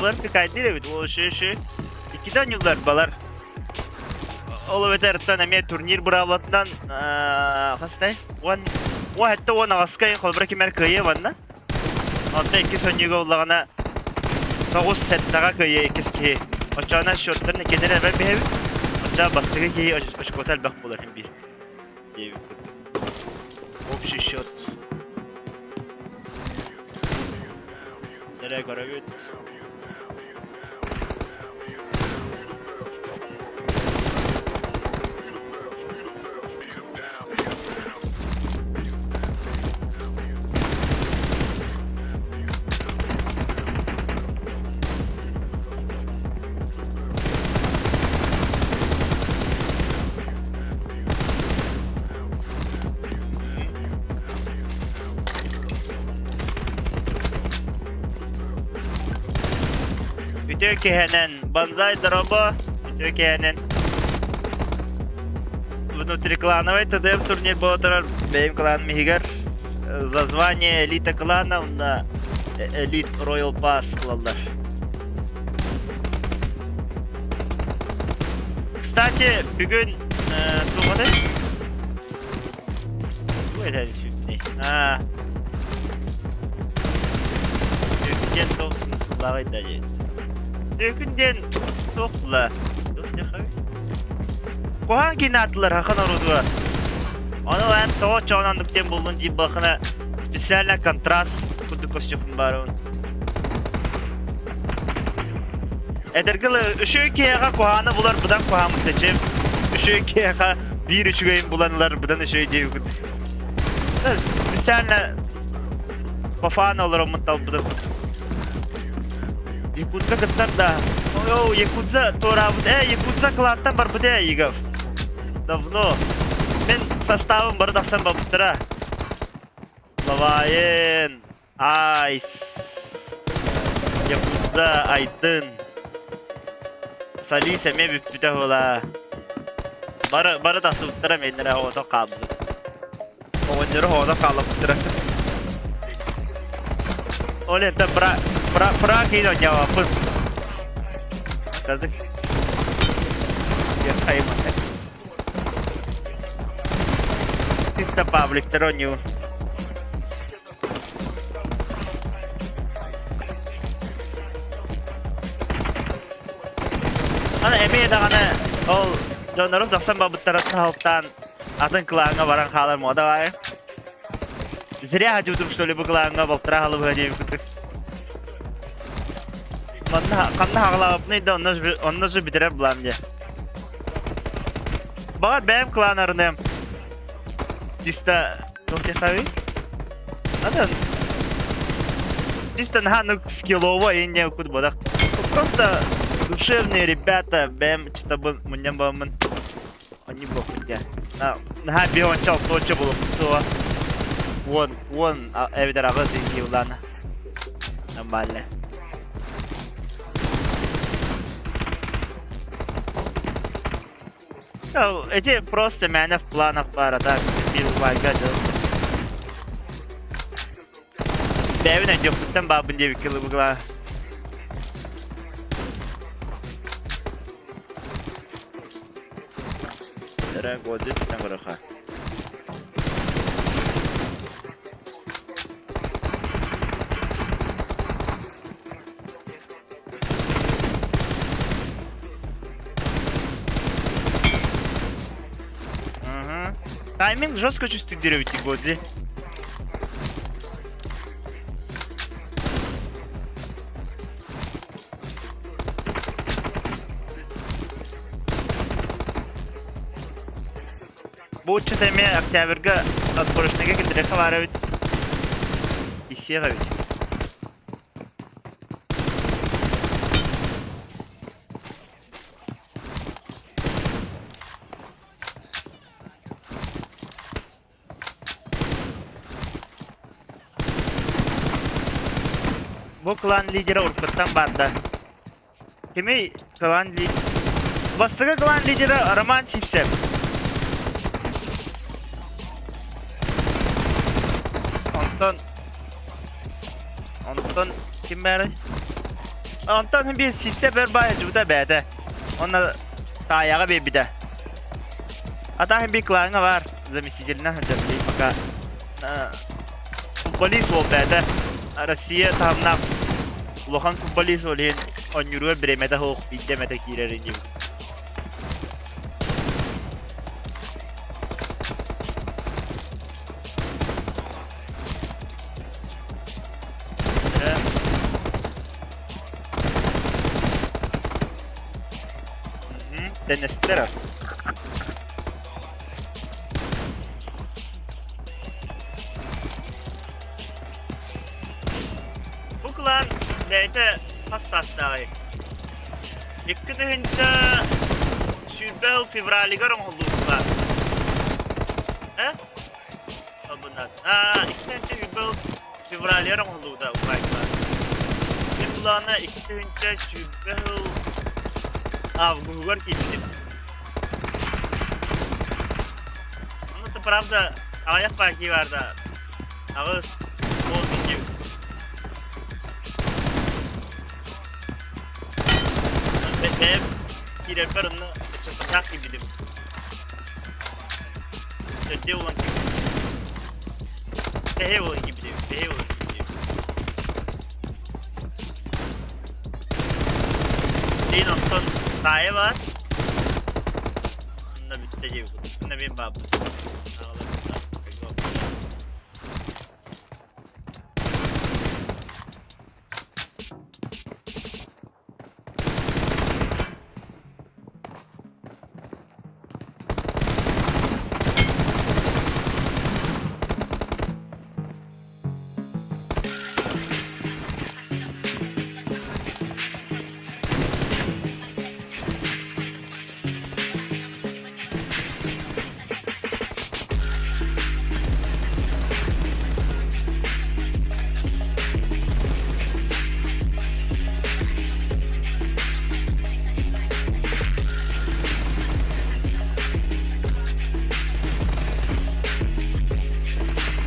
Var birkaç değil evet o şey. İkiden yıllar balar. Ola vetertan eme turnir bravlattan hastay. O hatta o nagaskay kolbraki merkeye vanna. Hatta iki sonyiga olağana kağız settaga kaya ikiski. Açana şortlarını kedere ben bir Aça bastığı ki açık otel bak bular hem bir. Общий счет. Nereye karavit? Video kehenen, банзай дорого, video kehenen. Внутриклановый ТДМ турнир болотар, бейм клан Михигар. За звание элита клана на Elite Royal Pass кылалар. Кстати, бүгүн туганы. Öyle şimdi. Бүгүн тоқсымыз лағай дәле. Декүнден тоқла. Коған кейін атылар хақын орудуа. Оны ән тоға чағынандыптен болдың дейіп бақына специально контраст күдді костюмын барын. Әдіргілі үші кейаға қоғаны бұлар бұдан қоғамын сечем. Үші кейаға bir üçgeyim bulanılar бұдан үші дейі күд. Специально қофаны олар омын тал бұдан. Якудза кыттар да. О, Якудза торабыд. Якудза клаттан бар бұде, Игов. Давно. Мен составым бар дақсан ба бұттыра. Лавайын. Айс. Якудза айдын. Салиса мен бүппіде ола. Бары дақсы бұттыра менлері оғыда қалды. Оғынлері оғыда қалып бұттыра. Ол енді Бра кейді ойнауапын. Қаздық. Қайым атар. Чисто пабликтер ойнау. Ана әмей дағаны ол жонарым жақсан бабыттаратын халықтан атын қылаңға баран қалар мода бай. Зря хачудым, что ли, бұл қылаңға балтыра қалып ғадейм күттік. Қанна ағылағып нейді, онны жы бітірер бұлам де. Бағат бәйім кланарынем. Чисто... Тоқтехави? Адан... Чисто нахану скиллово енне күт бодақ. Просто душевные ребята, бәйім чисто бұл мұнен бағымын. Они бақыт де. Наха бейон чал точы болып құсуа. Вон, әвдер ағыз енге ұланы. Нормально. Эти просто меня в планах пара, так, бил вайгадил. Бэви найдём, там бабын девик килы бугла. Тара годы там гроха. Тайминг жестко чувствует Годзи. Bu çeteme Oktyabrga atporuşnaga gidire var bit. İşe var bit. Bu klan lideri Urkut'tan barda. Kimi klan lideri? Bastığı klan lideri Roman Sipsev. Ondan kim beri? Ondan bir Sipsev bir bayıcı bu da bede. Ona tayağı bir de. Hatta bir klanı var. Zamisiline hıncabili maka. Polis ol bede. Россия tamam. Ulan polis olin. Onurur biremede hoq bidemede girerin gibi. Denestera. Bu klan neyde hassas dahi. İki dehınca Sürbel fevraliga rong oldu klan. He? Bunlar. İki dehınca Sürbel fevraliga rong oldu da klan. Bu klanı iki dehınca Sürbel Авгугар кидdim. Ну, это правда, аяк паки var da. Ağız oldu gibi. Ben bir referanı çatacak gibiydim. Ciddi olan gibi. Tehe olan gibiydim. Tehe olan gibiydim. Din ondan Saya var. Bunda bitti gibi. Bunda bir bab.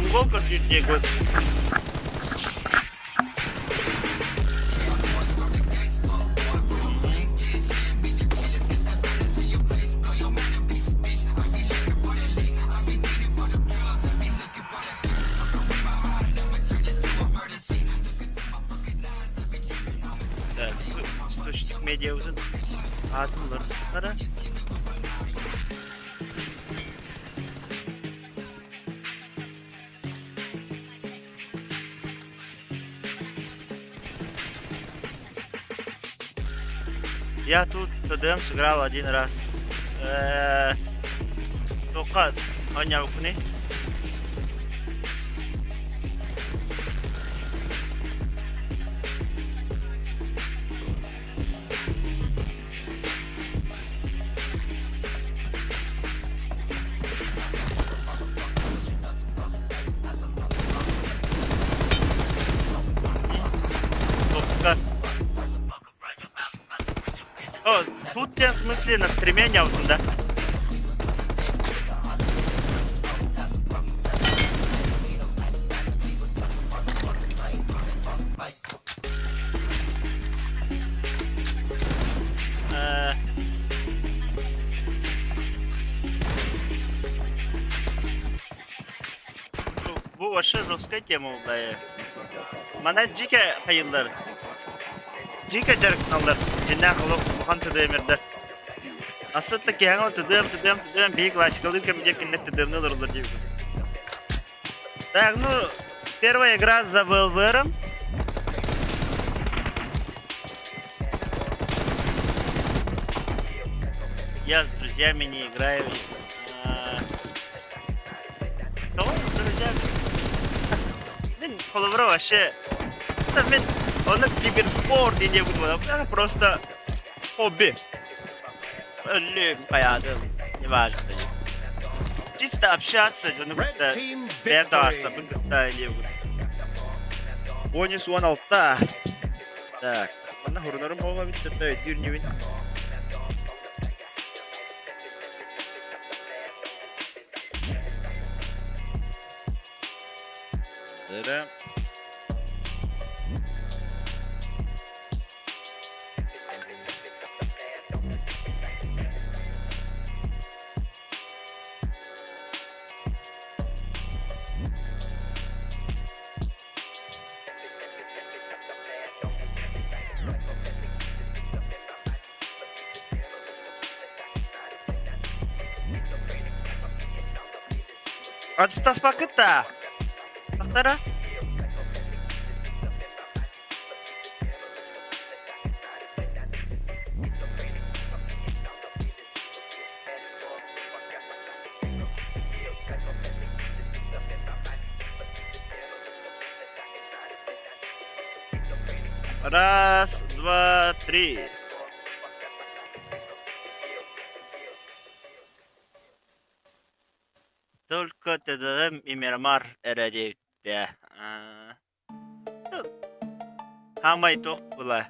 Сколько ты год? Так, источник медиа uzun. Adımlar. Para. Я тут ТДМ сыграл один раз. Только Анявкни. О, тут в смысле на стриме Анявкин, да? Bu aşırı жесткая тема oldu. Bana cike hayırlar. Cike jarıknalar. Cennet olup bukan tüdemirler. Aslında kengal tıdım bir классикалый комедия tıdım ne olur diyor. Так, ну, первая игра за Valver'ом. Я с друзьями не играю. Кто с друзьями? Мен қолыбыра вообще... Мен оны киберспорт деп отырмын. Это просто хобби. Ölüm, hayatım. Не важно. Чисто общаться, ну Red как-то team пятаться, victory. как-то не буду. Бонус 16. Так, mana hurunarım ola bitti de dürnüvin. Dere. Отстас пакета. Тахтара. Раз, два, три. Только ТДМ и Мирмар эредевде. Хамай тох была.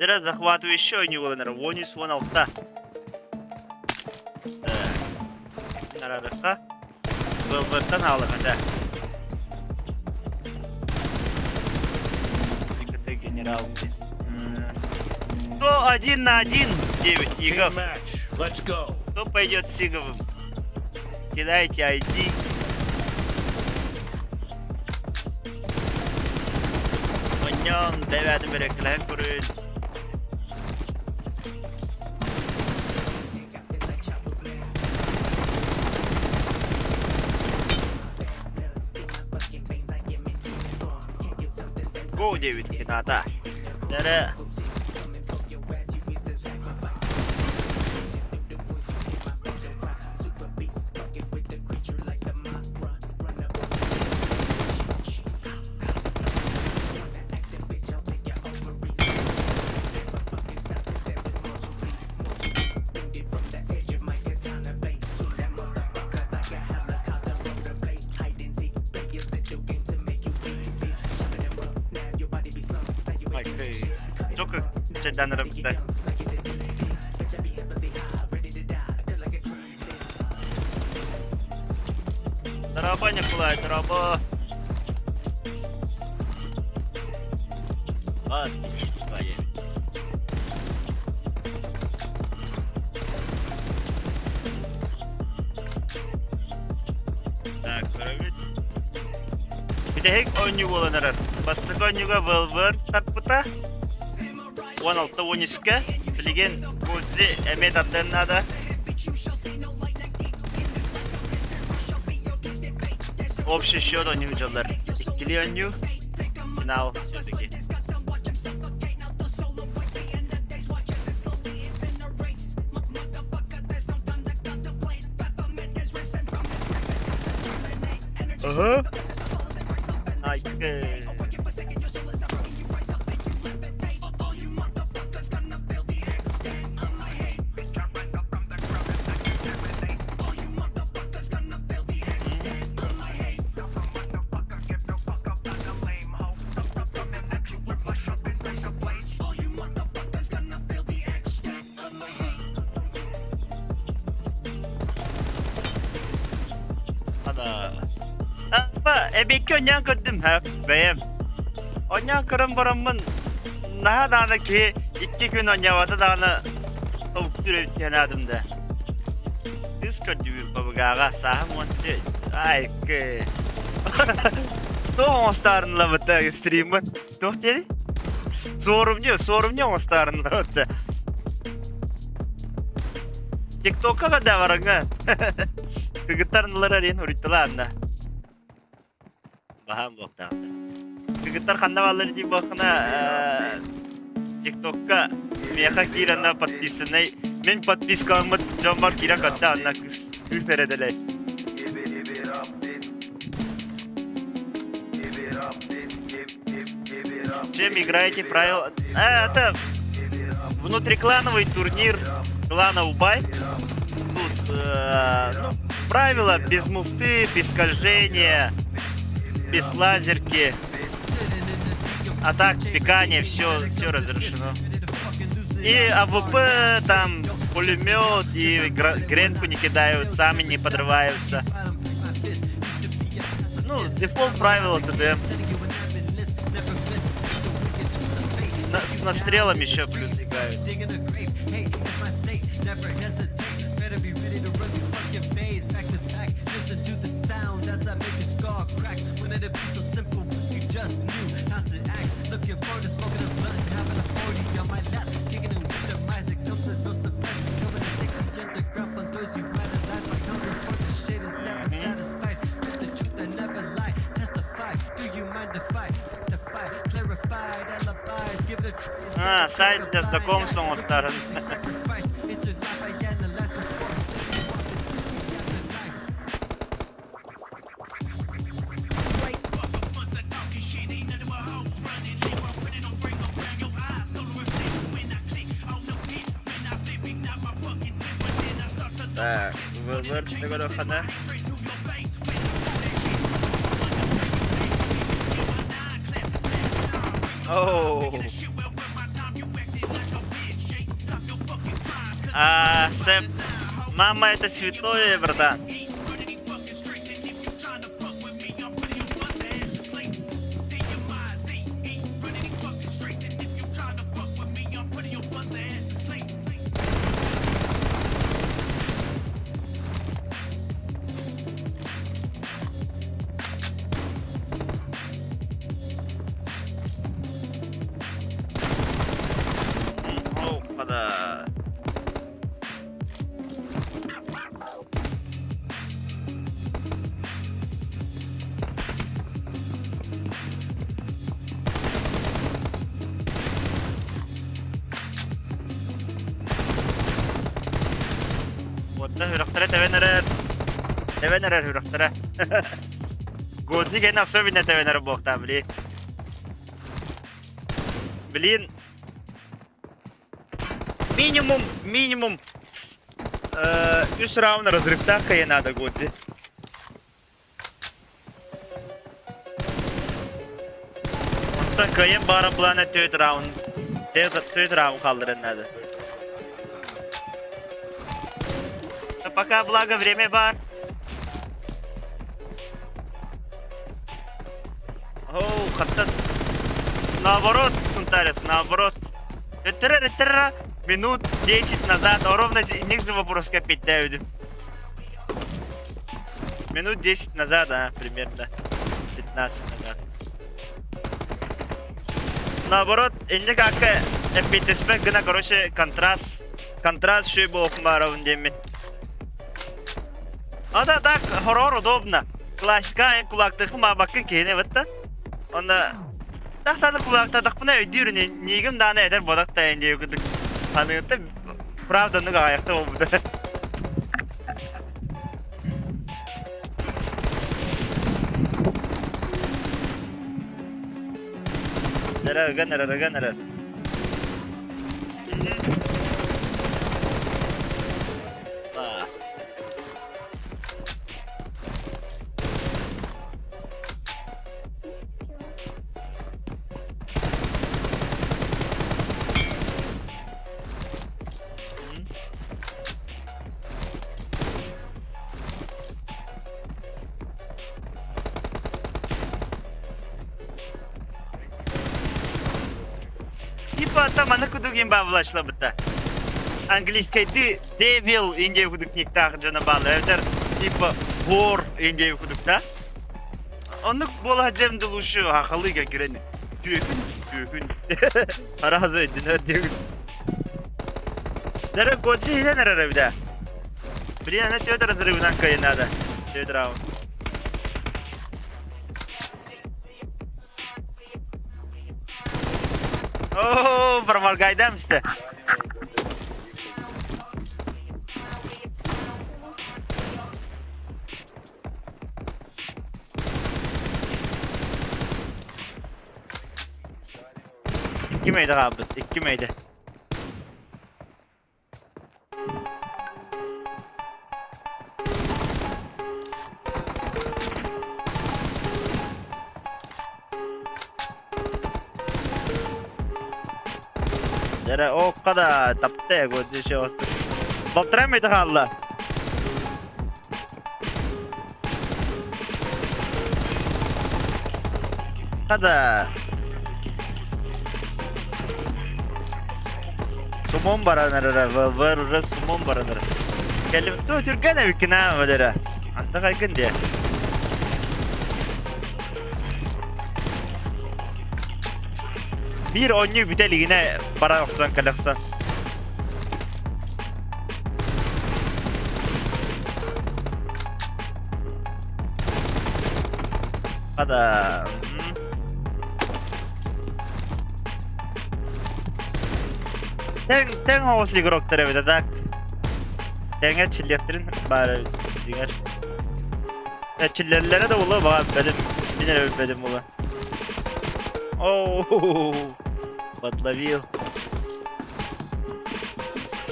Зараз захватывающий у него, наверное, вони свон алта. Нарадыха. Был бы канал, да. Ты генерал. 1 на 1, 9 Team игов. match. Let's go. Кто пойдет с Иговым? Кидайте ID. Оньон, 9 береклен курын. Go 9 кината. Дere. Çok cendanlarım da. Траба не пылай, траба. Отлично, твоя. Так, проверь. Бидек oyuncu olanlar. Bastık oyuncuga Valver tapıta. 16-13'e bilgen Gozi emet adlarına da общий счет oyuncular. İkili oyuncu final sürdeki. Aha. Ay be. Ada. Apa? Ebeki onyan kırdım ha. Beyim. Onyan kırım barımın. Naha dağına ki 2 gün oynamadı dağına tavuk türevi kenadım da. Kız kötüyüm babagağa saham onca. Ay ki. Doğum starınla bıta stream'ın. Doğ dedi? Sorum ne o starınla bıta. TikTok'a kadar var nga. Kıgıtlar arayın huritalar anna. Baham bokta. Kıgıtlar kanda valları di bakına TikTok'a meha kirana подписанный. Мен подпискамы жамар кира катта анна кыз эределей. С чем играете правила? Это внутриклановый турнир клана Убай. Тут ну, правила без муфты, без скольжения, без лазерки. А так, пикание, все разрешено. И АВП, там, пулемет, и гренку не кидают, сами не подрываются. Ну, дефолт правила ТД. С настрелом еще плюс играют. Сайт для знакомства он старый. Так, выверть хода. Оу. Сэп, мама это святое, братан. Оу, хода. Вот да, хюрахтара тевенерер хюрахтара. Годзи ген особенно тевенер бохта, блин. Блин. Минимум 3 раунда разрывта кая надо Годзи. Кая бара плана 4 раунд. 4 раунд калдырын надо. Пока, благо, время бар. Оу, хотя... Наоборот, Сунтарес, наоборот. Минут 10 назад, а ровно них же вопрос копить дают. Минут 10 назад, примерно. 15 назад. Наоборот, инде как-то эпитеспек гына, короче, контраст шуй был окмаров деме. А да так, хоррор удобно. Классика, кулактых мабакын кейне ватта. Онда тахтаны кулакта тахпына өйдүрүнө нигим даны эдер бодак тайын деп күдүк. Аныкта правданы гаякта болду. Нара. Типа там ана кудугин бавлашла быта. Английский devil инде кудук никтах жана балы. Эдер типа whore инде кудукта. Onu bola cemde luşu hakalıga gireni. Tühün. Arazı ödün ödün. Nere kodsi hile nere bir de. Блин, она тётя разрывна надо. Тётя раунд. О, проморгайдам işte. İki miydi abi? İki miydi? Dere o kadar taptı ya gözü şey olsun. Baltıra mıydı hala? Kada. Sumon baranır, var sumon baranır. Kelim tu Türkiye'de vikina vadera. Anta kaygın diye. Bir oyuncu bite ligine para yoksan kalaksan. Kada. Ten hosi groktere bir de tak. Tenge çillettirin bari diğer. Çillerlere de ulu bak benim benim ulu. Oh, подловил.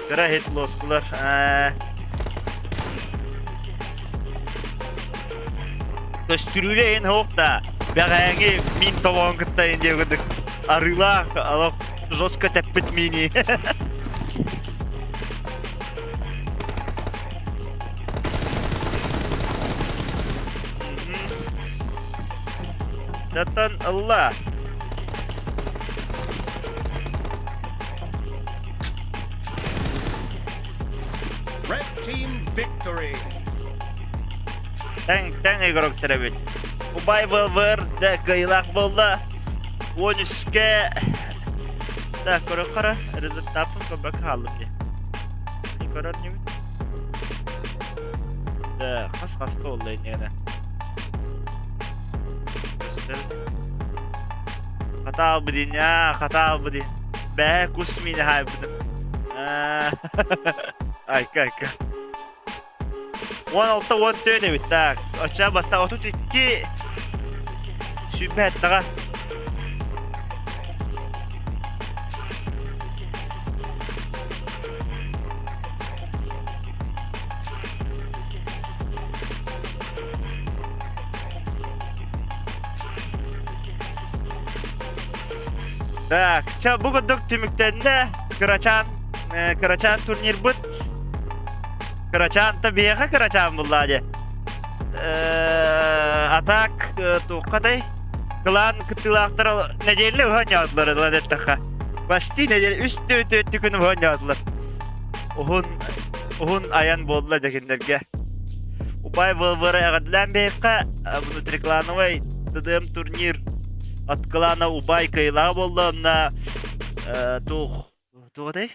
Грахит лоскулар. Көстүрүле ен хоқта. Бәғәңе мин таван кыттайын деп күдік. Арылақ, алақ жестко тәппіт мини. Жаттан Allah. Red team victory. Тәң игрок теребит. Убай был да кайлак болды. 13-ке. Да, қара результатын көбік алып де. Не көрер не бит? Да, қас-қасқа болды еңені. Хата албы дейін, хата албы дейін. Бә, күс мені хай бұдым. Ayka. 16-14 evet tak. Aşağı basta 32 süper taka. Tak, çabuk dök tümüklerinde Kıraçan turnir bit. Kıraçan tabii ya Kıraçan bulladı. Atak tuğkaday. Klan kıtılakları nedeniyle oynaydılar lanettaka. Başti nedeni üstü günü oynadılar. Ohun ayan boldular dekinlerge. Ubay vılvırı ağadılan beyka bunu triklanovay tıdığım turnir atklana ubay kayılağı boldu ona tuğkaday.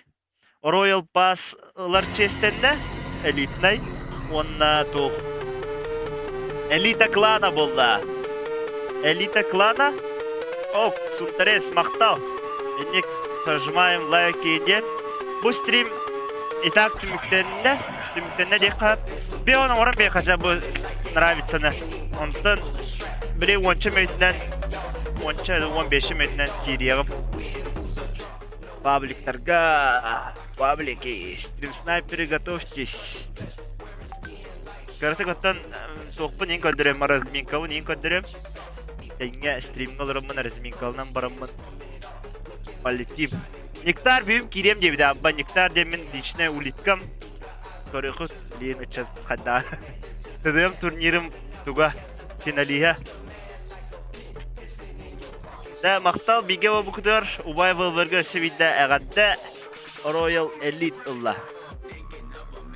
Royal Pass'lar chest'inde elitnay ona tuh Elita klana bolda. Elita klana ok сунтарес мақтал. Эник нажимаем лайк еден. Bu stream итак tümüklerinde дека bir ona oran bir kaça bu nравится на. Ondan biri 10 metreden 15 metreden gireyim. Паблики, стрим-снайперы, готовьтесь. Короче, готтан тоқпын ең көндірем, разминкауын ең көндірем. Тәңе стримнің олырымын, разминкауынан барымын. Полетим. Нектар бейім керем дебді, абба нектар демен личная улиткам. Торықы лейін үтчіз қада. Тыдым турнирым туға финалиға. Да, мақтал биге бұл күдір. Убай бұл біргі сөйді әғатты. Royal Elite Allah.